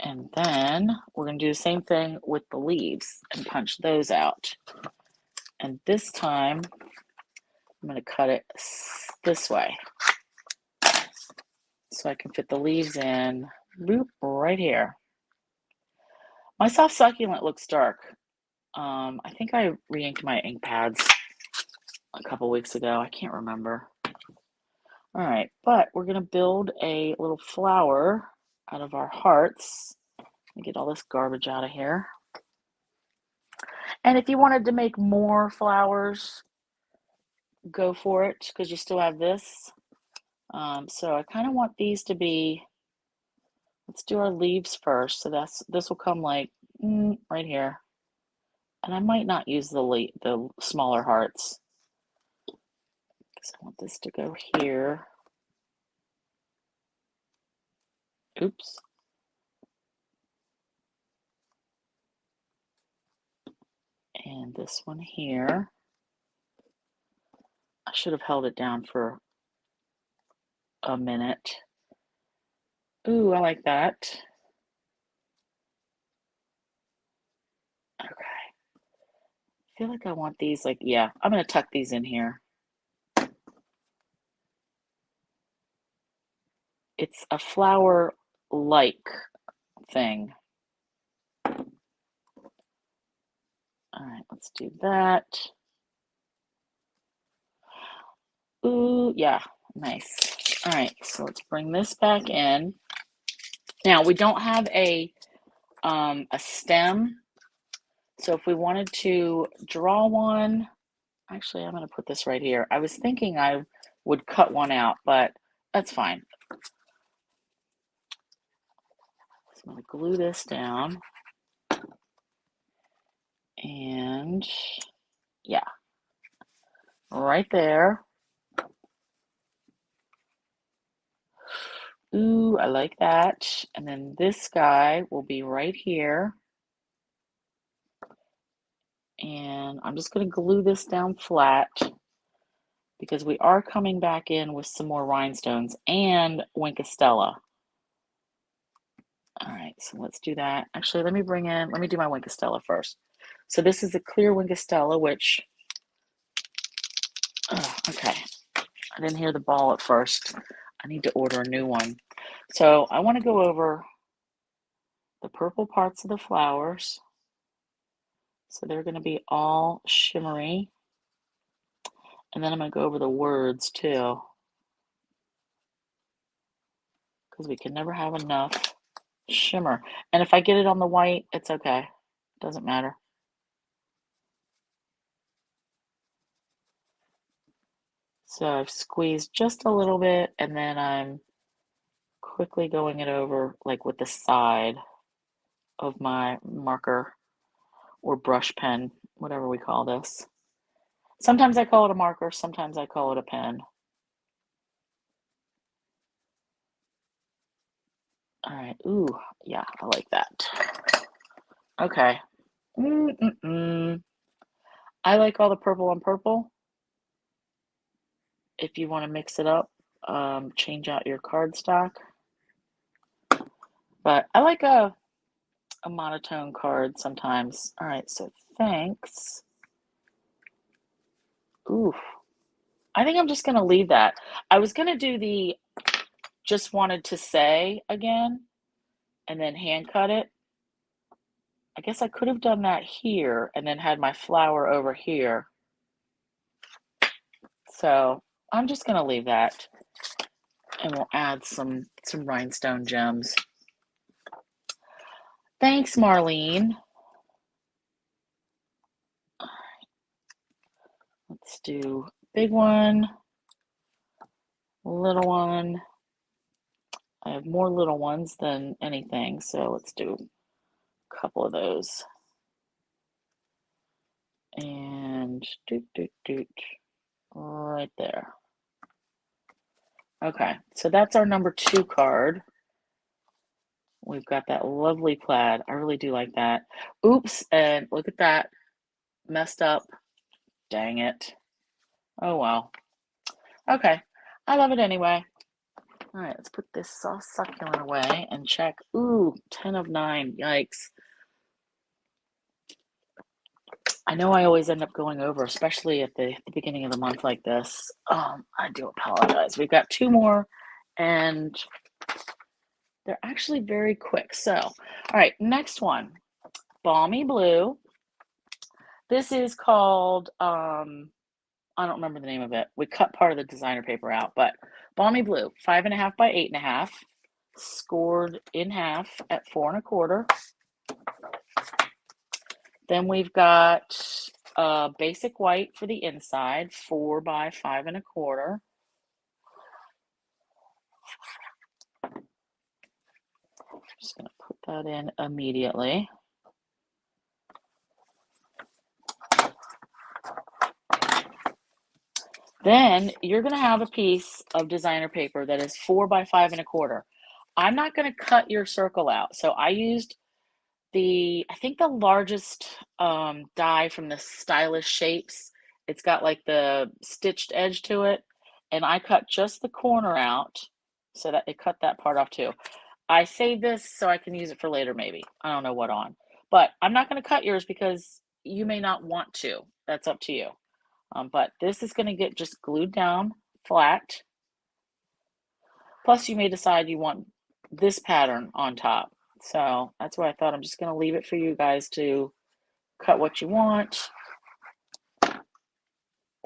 And then we're going to do the same thing with the leaves and punch those out. And this time, I'm going to cut it this way so I can fit the leaves in, boop, right here. My soft succulent looks dark. I think I re-inked my ink pads a couple weeks ago. I can't remember. All right, but we're going to build a little flower out of our hearts. Let me get all this garbage out of here. And if you wanted to make more flowers, go for it because you still have this. So I kind of want these to be, let's do our leaves first. So this will come like right here. And I might not use the smaller hearts because I want this to go here. Oops. And this one here. I should have held it down for a minute. Ooh, I like that. Okay. I feel like I want these like, yeah, I'm going to tuck these in here. It's a flower-like thing. All right, let's do that. Ooh, yeah, nice. All right, so let's bring this back in. Now, we don't have a a stem. So if we wanted to draw one, actually, I'm going to put this right here. I was thinking I would cut one out, but that's fine. So I'm going to glue this down. And yeah, right there. Ooh, I like that. And then this guy will be right here. And I'm just going to glue this down flat because we are coming back in with some more rhinestones and Winkostella. All right, so let's do that. Actually, let me do my Winkostella first. So this is a clear Winkostella, which, okay, I didn't hear the ball at first. I need to order a new one. So I want to go over the purple parts of the flowers. So they're going to be all shimmery. And then I'm going to go over the words too, because we can never have enough shimmer. And if I get it on the white, it's okay. It doesn't matter. So I've squeezed just a little bit, and then I'm quickly going it over like with the side of my marker or brush pen, whatever we call this. Sometimes I call it a marker, sometimes I call it a pen. All right, ooh, yeah, I like that. Okay. I like all the purple on purple. If you want to mix it up, change out your cardstock. But I like a monotone card sometimes. All right, so thanks. Ooh, I think I'm just going to leave that. I was going to do the just wanted to say again and then hand cut it. I guess I could have done that here and then had my flower over here. So I'm just going to leave that, and we'll add some rhinestone gems. Thanks, Marlene. All right. Let's do big one, little one. I have more little ones than anything, so let's do a couple of those. And right there. Okay, so that's our number 2 card. We've got that lovely plaid. I really do like that. Oops, and look at that. Messed up. Dang it. Oh well. Okay, I love it anyway. All right, let's put this soft succulent away and check. Ooh, 10 of 9. Yikes. I know I always end up going over, especially at the beginning of the month like this. I do apologize. We've got 2 more, and they're actually very quick. So, all right, next one, Balmy Blue. This is called, I don't remember the name of it. We cut part of the designer paper out, but Balmy Blue, 5.5 by 8.5, scored in half at 4 1/4. Then we've got basic white for the inside, 4 by 5 1/4. Just going to put that in immediately. Then you're going to have a piece of designer paper that is 4 by 5 1/4. I'm not going to cut your circle out. So I used I think the largest die from the Stylish Shapes. It's got like the stitched edge to it. And I cut just the corner out so that it cut that part off too. I saved this so I can use it for later maybe. I don't know what on. But I'm not going to cut yours because you may not want to. That's up to you. But this is going to get just glued down flat. Plus you may decide you want this pattern on top. So that's why I thought I'm just going to leave it for you guys to cut what you want,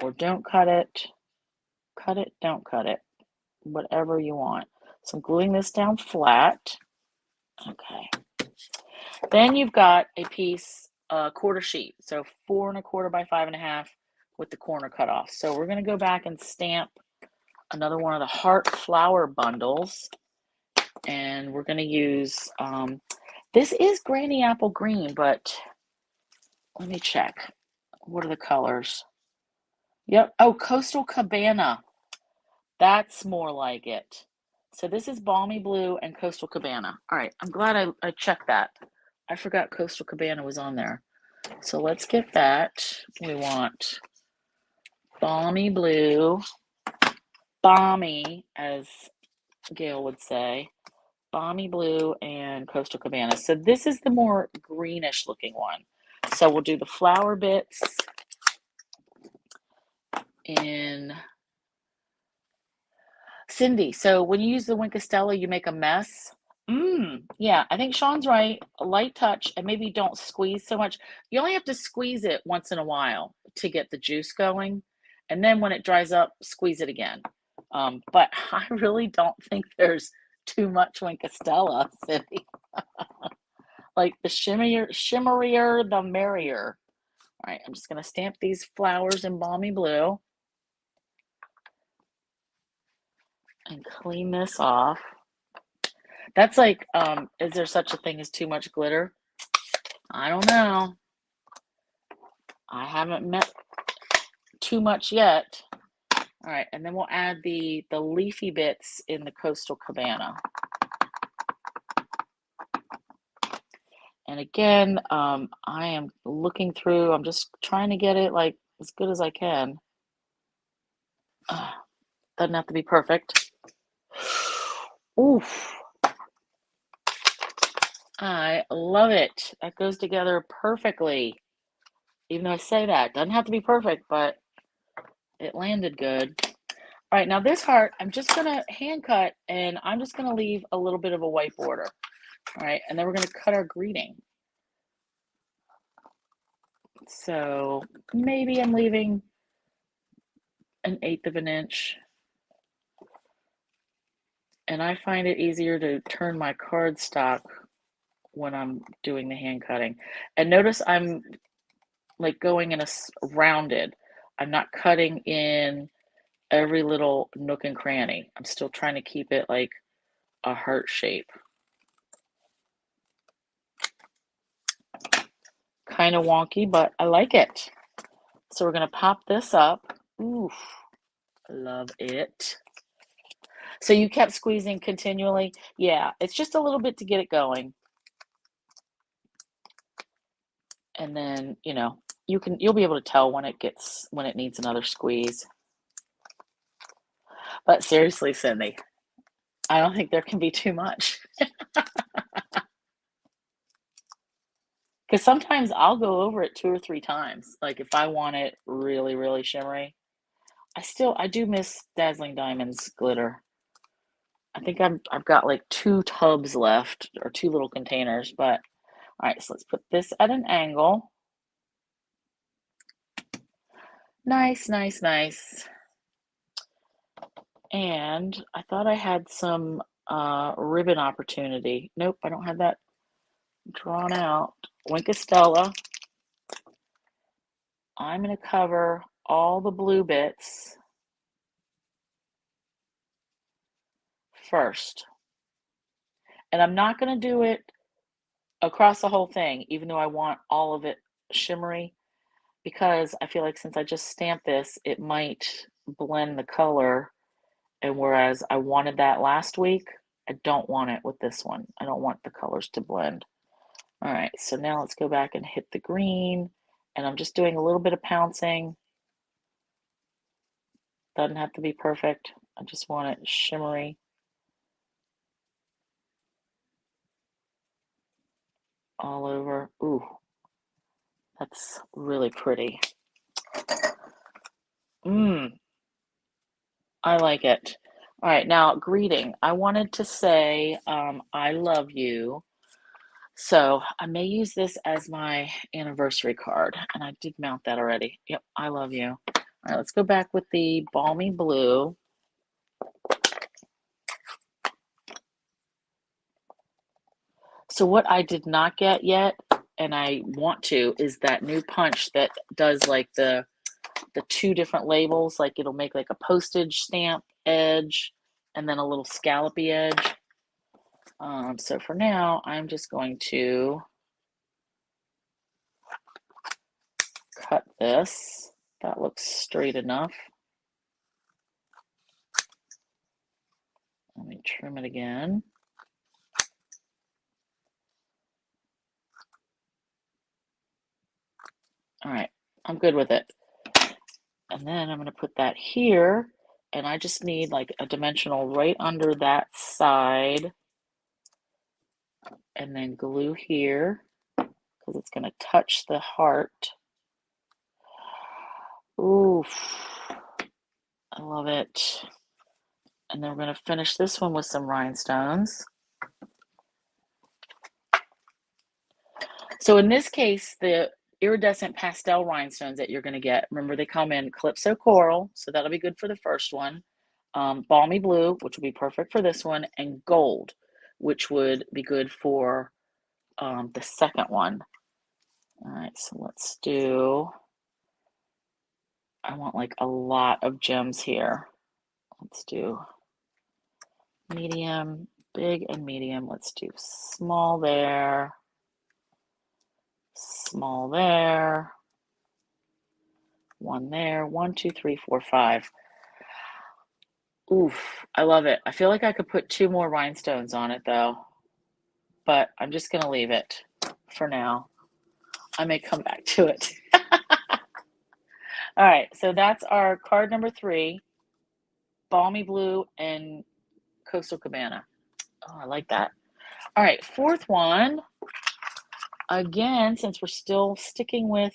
or don't cut it, don't cut it, whatever you want. So I'm gluing this down flat. Okay. Then you've got a piece, quarter sheet. So 4 1/4 by 5 1/2 with the corner cut off. So we're going to go back and stamp another one of the heart flower bundles. And we're going to use, this is Granny Apple Green, but let me check. What are the colors? Yep. Oh, Coastal Cabana. That's more like it. So this is Balmy Blue and Coastal Cabana. All right, I'm glad I checked that. I forgot Coastal Cabana was on there. So let's get that. We want Balmy Blue, Balmy, as Gail would say, Balmy Blue and Coastal Cabana. So this is the more greenish looking one. So we'll do the flower bits in Cindy. So when you use the Wink of Stella, you make a mess. Yeah, I think Sean's right. A light touch, and maybe don't squeeze so much. You only have to squeeze it once in a while to get the juice going. And then when it dries up, squeeze it again. But I really don't think there's too much Wink of Stella, Cindy. Like the shimmerier, the merrier. All right, I'm just going to stamp these flowers in Balmy Blue and clean this off. That's like, is there such a thing as too much glitter? I don't know. I haven't met too much yet. All right, and then we'll add the leafy bits in the Coastal Cabana. And again, I am looking through, I'm just trying to get it like as good as I can. Doesn't have to be perfect. Oof. I love it. That goes together perfectly. Even though I say that, doesn't have to be perfect, but it landed good. All right, now this heart, I'm just gonna hand cut, and I'm just gonna leave a little bit of a white border. All right, and then we're gonna cut our greeting. So maybe I'm leaving an 1/8 of an inch. And I find it easier to turn my cardstock when I'm doing the hand cutting. And notice I'm like going in a rounded. I'm not cutting in every little nook and cranny. I'm still trying to keep it like a heart shape. Kind of wonky, but I like it. So we're going to pop this up. Oof, love it. So you kept squeezing continually? Yeah, it's just a little bit to get it going. And then, you know, you'll be able to tell when it needs another squeeze. But seriously, Cindy, I don't think there can be too much. Because sometimes I'll go over it 2 or 3 times. Like if I want it really, really shimmery. I do miss Dazzling Diamonds glitter. I think I've got like 2 tubs left, or 2 little containers, but all right, so let's put this at an angle. Nice, nice, nice. And I thought I had some ribbon opportunity. Nope, I don't have that drawn out. Wink of Stella. I'm going to cover all the blue bits first. And I'm not going to do it across the whole thing, even though I want all of it shimmery, because I feel like since I just stamped this, it might blend the color. And whereas I wanted that last week, I don't want it with this one. I don't want the colors to blend. All right, so now let's go back and hit the green. And I'm just doing a little bit of pouncing. Doesn't have to be perfect. I just want it shimmery. All over. Ooh, that's really pretty. I like it. All right, now greeting. I wanted to say I love you. So I may use this as my anniversary card, and I did mount that already. Yep, I love you. All right, let's go back with the Balmy Blue. So what I did not get yet, and I want to, is that new punch that does like the two different labels. Like it'll make like a postage stamp edge and then a little scallopy edge. So for now, I'm just going to cut this. That looks straight enough. Let me trim it again. All right, I'm good with it. And then I'm going to put that here, and I just need like a dimensional right under that side, and then glue here because it's going to touch the heart. Ooh, I love it. And then we're going to finish this one with some rhinestones. So in this case, the iridescent pastel rhinestones that you're going to get, remember they come in Calypso Coral, so that'll be good for the first one, Balmy Blue, which will be perfect for this one, and Gold, which would be good for the second one. All right, so let's do, I want like a lot of gems here. Let's do medium, big and medium. Let's do small there, small there, one there, 1, 2, 3, 4, 5. Oof, I love it. I feel like I could put 2 more rhinestones on it though, but I'm just gonna leave it for now. I may come back to it. All right, so that's our card number 3, Balmy Blue and Coastal Cabana. Oh, I like that. All right, 4th one. Again, since we're still sticking with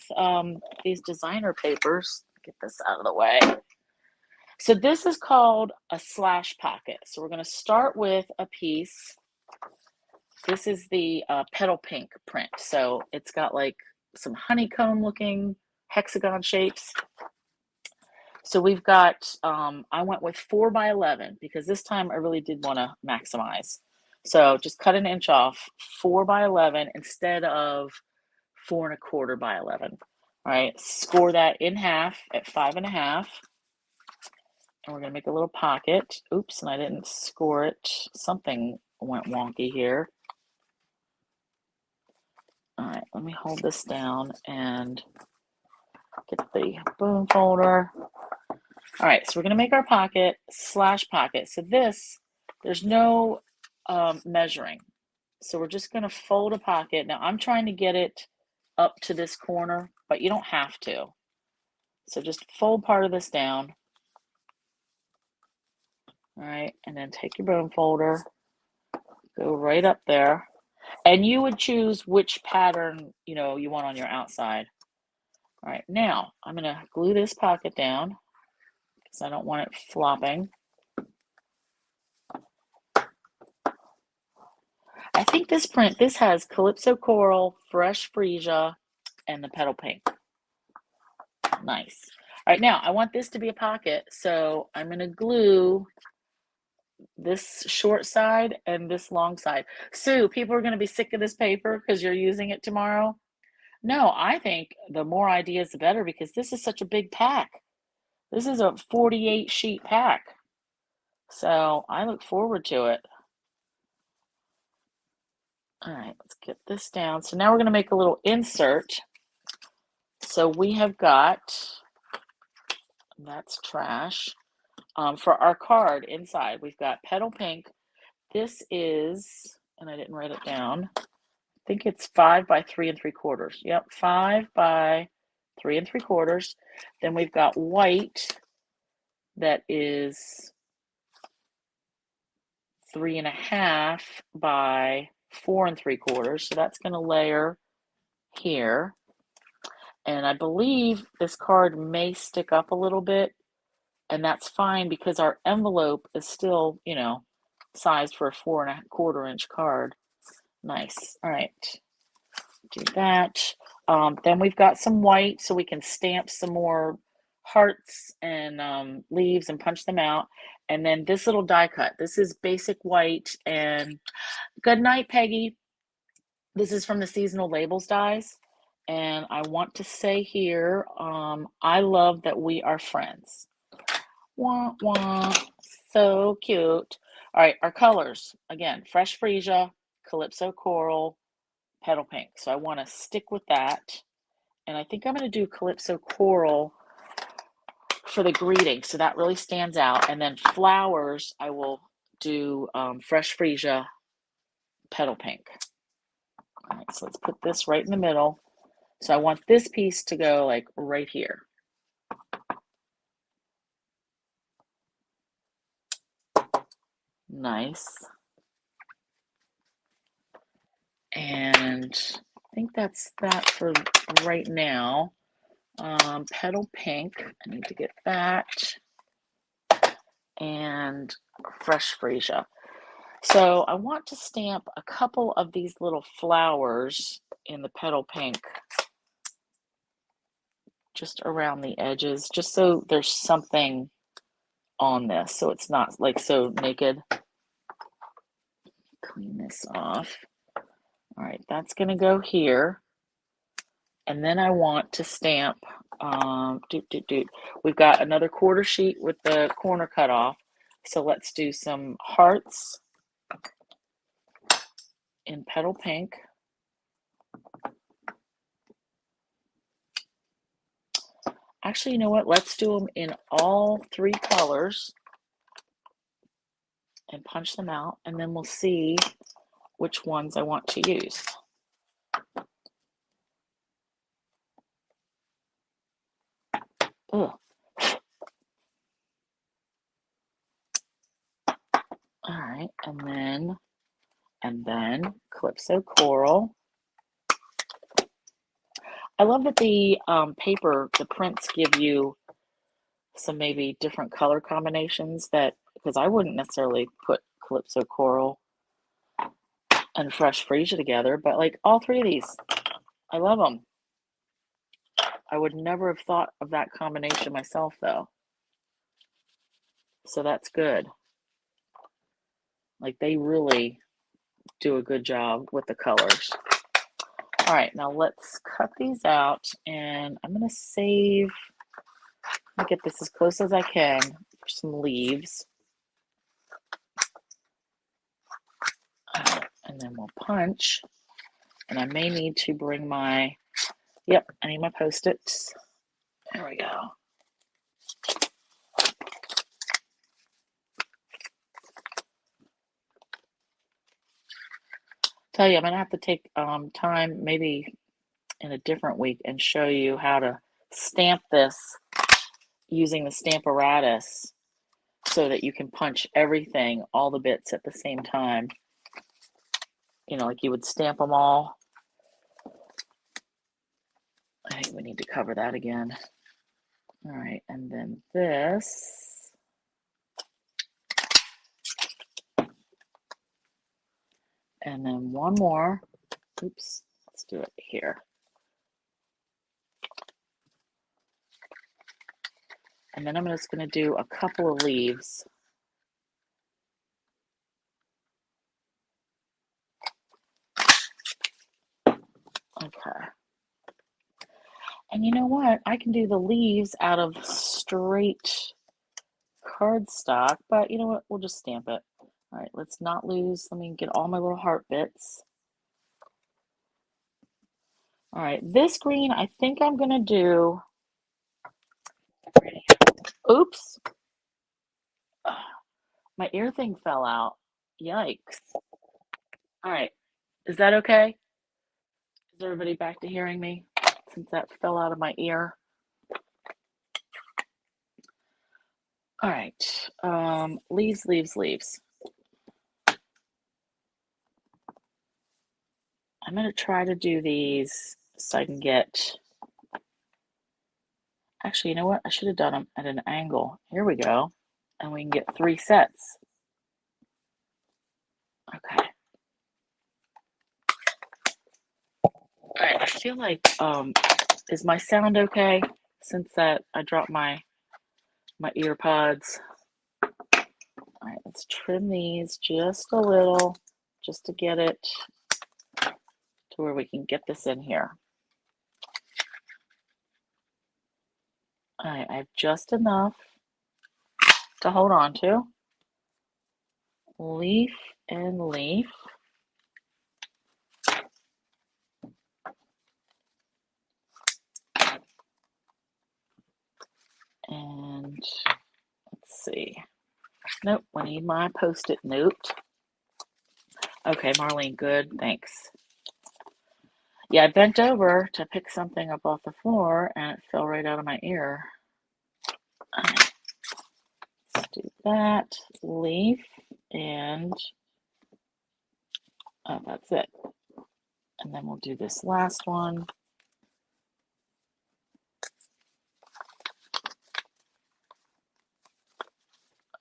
these designer papers, get this out of the way. So this is called a slash pocket. So we're going to start with a piece. This is the petal pink print. So it's got like some honeycomb looking hexagon shapes. So we've got, I went with 4 by 11 because this time I really did want to maximize. So just cut an inch off, 4 by 11 instead of 4 1/4 by 11. All right, score that in half at 5 1/2. And we're gonna make a little pocket. Oops, and I didn't score it. Something went wonky here. All right, let me hold this down and get the boom folder. All right, so we're gonna make our pocket, slash pocket. So this, there's no measuring. So we're just gonna fold a pocket. Now I'm trying to get it up to this corner, but you don't have to. So just fold part of this down. All right, and then take your boom folder, go right up there. And you would choose which pattern, you want on your outside. All right, now I'm gonna glue this pocket down because I don't want it flopping. I think this print, this has Calypso Coral, Fresh Freesia, and the Petal Pink. Nice. All right, now I want this to be a pocket, so I'm gonna glue this short side and this long side. Sue, people are gonna be sick of this paper because you're using it tomorrow. No, I think the more ideas, the better because this is such a big pack. This is a 48 sheet pack. So I look forward to it. All right, let's get this down. So now we're going to make a little insert. So we have got, that's trash. For our card inside, we've got Petal Pink. This is, and I didn't write it down, I think it's 5 by 3 3/4. Yep, 5 by 3 3/4. Then we've got white that is 3 1/2 by 4 3/4. So that's going to layer here. And I believe this card may stick up a little bit, and that's fine because our envelope is still, sized for a 4 1/4 inch card. Nice. All right, do that. Then we've got some white so we can stamp some more hearts and leaves and punch them out. And then this little die cut. This is basic white. And good night, Peggy. This is from the Seasonal Labels dies. And I want to say here, I love that we are friends. Wah, wah. So cute. All right, our colors. Again, Fresh Freesia, Calypso Coral, Petal Pink. So I want to stick with that. And I think I'm going to do Calypso Coral for the greeting. So that really stands out. And then flowers, I will do Fresh Freesia, Petal Pink. All right, so let's put this right in the middle. So I want this piece to go like right here. Nice. And I think that's that for right now. Petal Pink, I need to get that. And Fresh Freesia. So I want to stamp a couple of these little flowers in the Petal Pink just around the edges, just so there's something on this, so it's not like so naked. Clean this off. All right, that's going to go here. And then I want to stamp, we've got another quarter sheet with the corner cut off. So let's do some hearts in Petal Pink. Actually, you know what? Let's do them in all three colors and punch them out, and then we'll see which ones I want to use. Ugh. All right, and then Calypso Coral. I love that the paper, the prints give you some maybe different color combinations that, because I wouldn't necessarily put Calypso Coral and Fresh Freesia together, but like all three of these, I love them. I would never have thought of that combination myself though. So that's good. Like they really do a good job with the colors. All right, now let's cut these out, and I'm going to save, let me get this as close as I can for some leaves. And then we'll punch, and I may need to bring my, yep, I need my Post-its. There we go. Tell you, I'm gonna have to take time maybe in a different week and show you how to stamp this using the Stamparatus so that you can punch everything, all the bits at the same time. You know, like you would stamp them all. I think we need to cover that again. All right, and then this. And then one more. Oops, let's do it here. And then I'm just going to do a couple of leaves. Okay. And you know what? I can do the leaves out of straight cardstock, but you know what? We'll just stamp it. All right, let's not lose. Let me get all my little heart bits. All right, this green, I think I'm going to do, oops, my ear thing fell out. Yikes. All right, is that okay? Is everybody back to hearing me since that fell out of my ear? All right, leaves, leaves, leaves. I'm going to try to do these so I can get, actually, you know what? I should have done them at an angle. Here we go. And we can get 3 sets. Okay. All right, I feel like, is my sound okay since that I dropped my ear pods? All right, let's trim these just a little, just to get it to where we can get this in here. All right, I have just enough to hold on to. Leaf and leaf. And let's see. Nope, we need my Post-it note. Okay, Marlene, good, thanks. Yeah, I bent over to pick something up off the floor and it fell right out of my ear. All right, let's do that. Leaf and oh, that's it. And then we'll do this last one.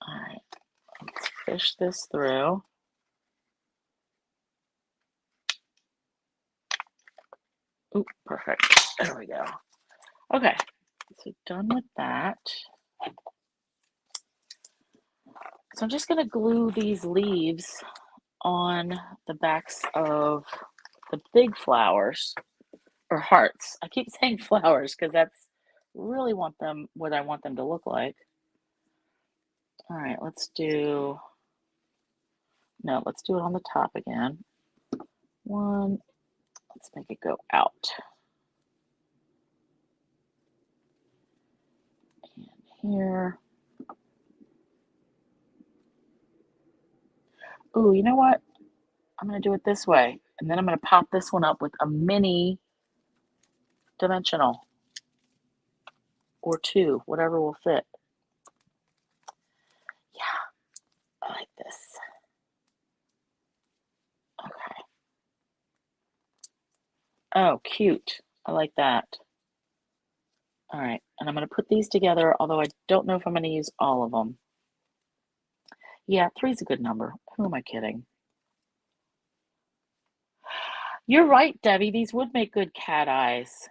All right, let's fish this through. Ooh, perfect. There we go. Okay, so done with that. So I'm just going to glue these leaves on the backs of the big flowers, or hearts. I keep saying flowers because that's really what I want them to look like. All right, let's do it on the top again. One, let's make it go out. And here. Ooh, you know what? I'm going to do it this way. And then I'm going to pop this one up with a mini dimensional. Or two, whatever will fit. Yeah, I like this. Okay. Oh, cute. I like that. All right, and I'm going to put these together, although I don't know if I'm going to use all of them. Yeah, 3's a good number. Who am I kidding? You're right, Debbie. These would make good cat eyes.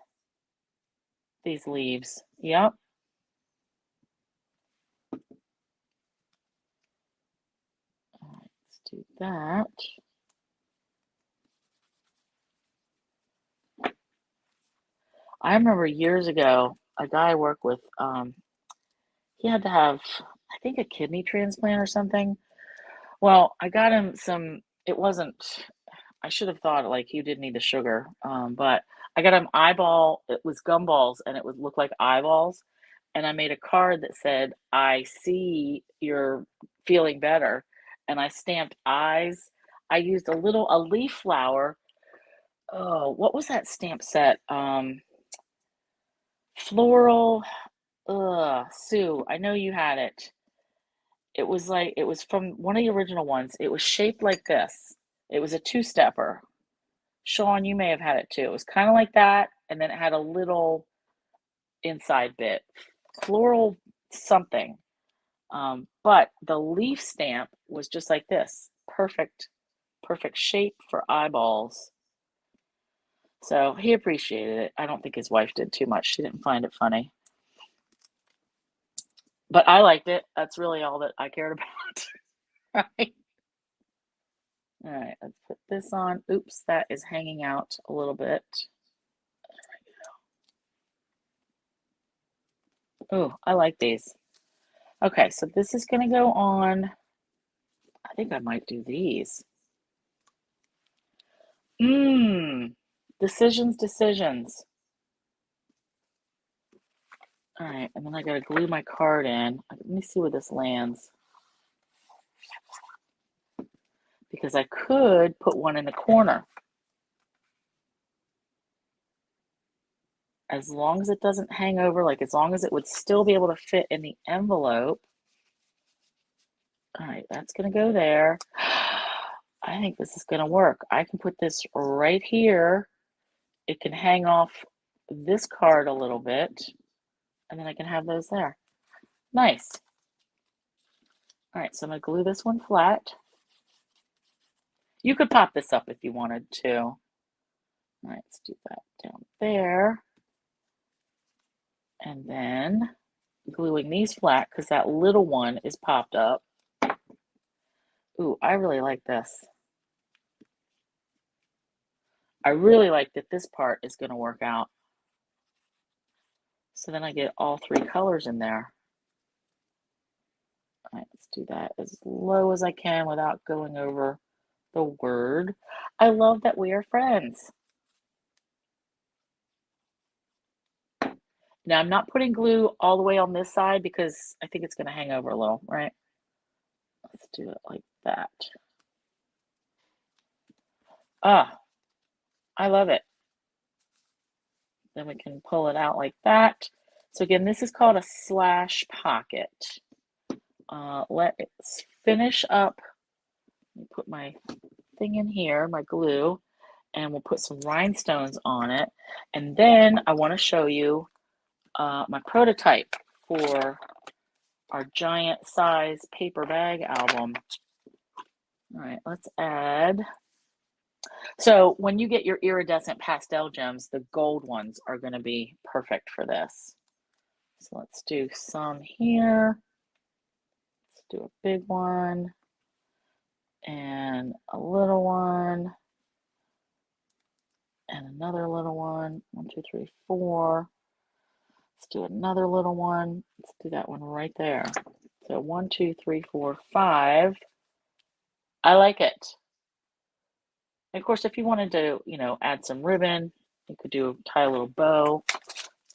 These leaves. Yep. All right, let's do that. I remember years ago, a guy I work with, he had to have, I think, a kidney transplant or something. Well, I got him some, it wasn't, I should have thought like you did need the sugar, but I got him it was gumballs and it would look like eyeballs. And I made a card that said, I see you're feeling better. And I stamped eyes. I used a leaf flower. Oh, what was that stamp set? Floral. Sue, I know you had it. It was from one of the original ones. It was shaped like this. It was a two-stepper. Sean, you may have had it too. It was kind of like that, and then it had a little inside bit. Floral something. But the leaf stamp was just like this. Perfect shape for eyeballs. So he appreciated it. I don't think his wife did too much. She didn't find it funny. But I liked it. That's really all that I cared about. Right? All right, let's put this on. Oops, that is hanging out a little bit. Oh, I like these. Okay, so this is going to go on. I think I might do these. Decisions. All right, and then I got to glue my card in. Let me see where this lands. Because I could put one in the corner. As long as it doesn't hang over, like as long as it would still be able to fit in the envelope. All right, that's going to go there. I think this is going to work. I can put this right here. It can hang off this card a little bit, and then I can have those there. Nice. All right, so I'm going to glue this one flat. You could pop this up if you wanted to. All right, let's do that down there. And then gluing these flat because that little one is popped up. Ooh, I really like this. I really like that this part is going to work out. So then I get all 3 colors in there. All right, let's do that as low as I can without going over the word. I love that we are friends. Now I'm not putting glue all the way on this side because I think it's going to hang over a little, right? Let's do it like that. Ah, I love it. Then we can pull it out like that. So again, this is called a slash pocket. Let's finish up. Let me put my thing in here, my glue, and we'll put some rhinestones on it. And then I want to show you my prototype for our giant size paper bag album. All right, let's add. So when you get your iridescent pastel gems, the gold ones are going to be perfect for this. So let's do some here. Let's do a big one and a little one and another little one. 1, 2, 3, 4. Let's do another little one. Let's do that one right there. So 1, 2, 3, 4, 5. I like it. And of course, if you wanted to, add some ribbon, you could tie a little bow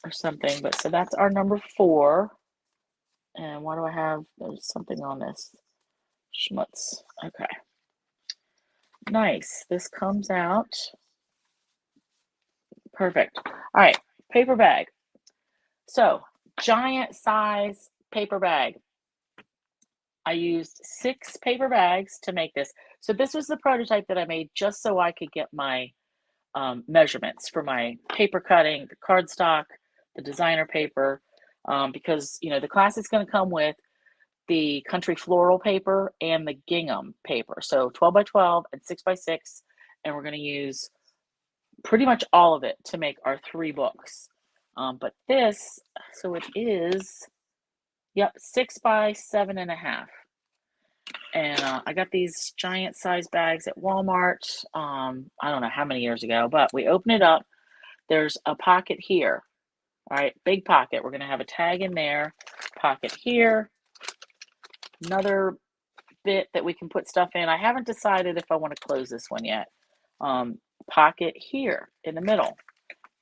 or something. But so that's our number 4. And why do I have, there's something on this schmutz. Okay. Nice. This comes out. Perfect. All right. Paper bag. So giant size paper bag. I used 6 paper bags to make this. So this was the prototype that I made just so I could get my measurements for my paper cutting, the cardstock, the designer paper, because the class is going to come with the country floral paper and the gingham paper. So 12 by 12 and 6 by 6, and we're going to use pretty much all of it to make our 3 books. But this, so it is, yep, 6 by 7.5. And I got these giant size bags at Walmart. I don't know how many years ago, but we open it up. There's a pocket here. All right, big pocket. We're going to have a tag in there, pocket here, another bit that we can put stuff in. I haven't decided if I want to close this one yet. Pocket here in the middle.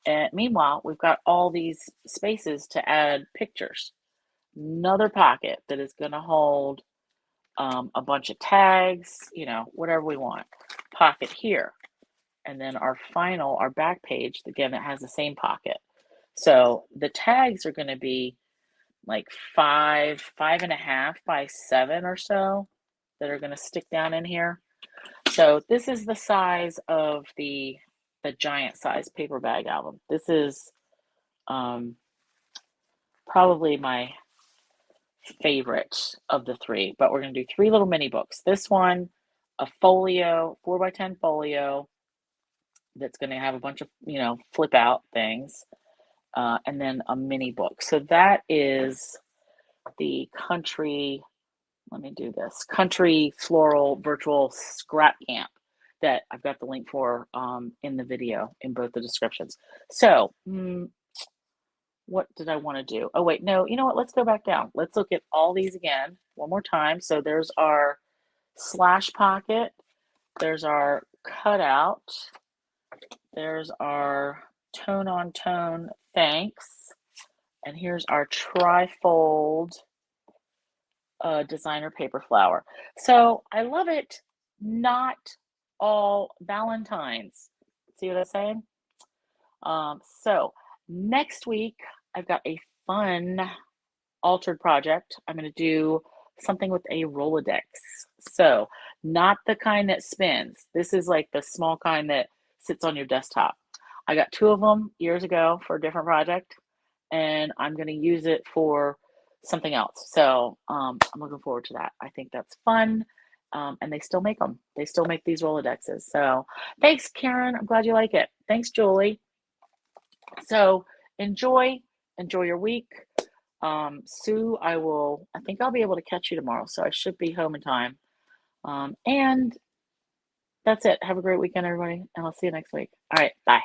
And meanwhile, we've got all these spaces to add pictures. Another pocket that is going to hold a bunch of tags, whatever we want. Pocket here. And then our back page, again, it has the same pocket. So the tags are going to be like 5.5 by 7 or so that are going to stick down in here. So this is the size of the giant size paper bag album. This is probably my favorite of the 3, but we're going to do 3 little mini books. This one, a folio, 4 by 10 folio that's going to have a bunch of, flip out things, and then a mini book. So that is the country, let me do this, country floral virtual scrap camp that I've got the link for in the video in both the descriptions. So what did I want to do? Oh, wait, no, you know what? Let's go back down. Let's look at all these again one more time. So there's our slash pocket. There's our cutout. There's our tone on tone thanks. And here's our trifold designer paper flower. So I love it. Not all Valentines. See what I'm saying? So next week, I've got a fun altered project. I'm going to do something with a Rolodex. So not the kind that spins. This is like the small kind that sits on your desktop. I got 2 of them years ago for a different project, and I'm going to use it for something else. So I'm looking forward to that. I think that's fun. And they still make them. They still make these Rolodexes. So thanks, Karen. I'm glad you like it. Thanks, Julie. So enjoy your week. Sue, I think I'll be able to catch you tomorrow, so I should be home in time. And That's it. Have a great weekend, everybody, and I'll see you next week. All right, bye.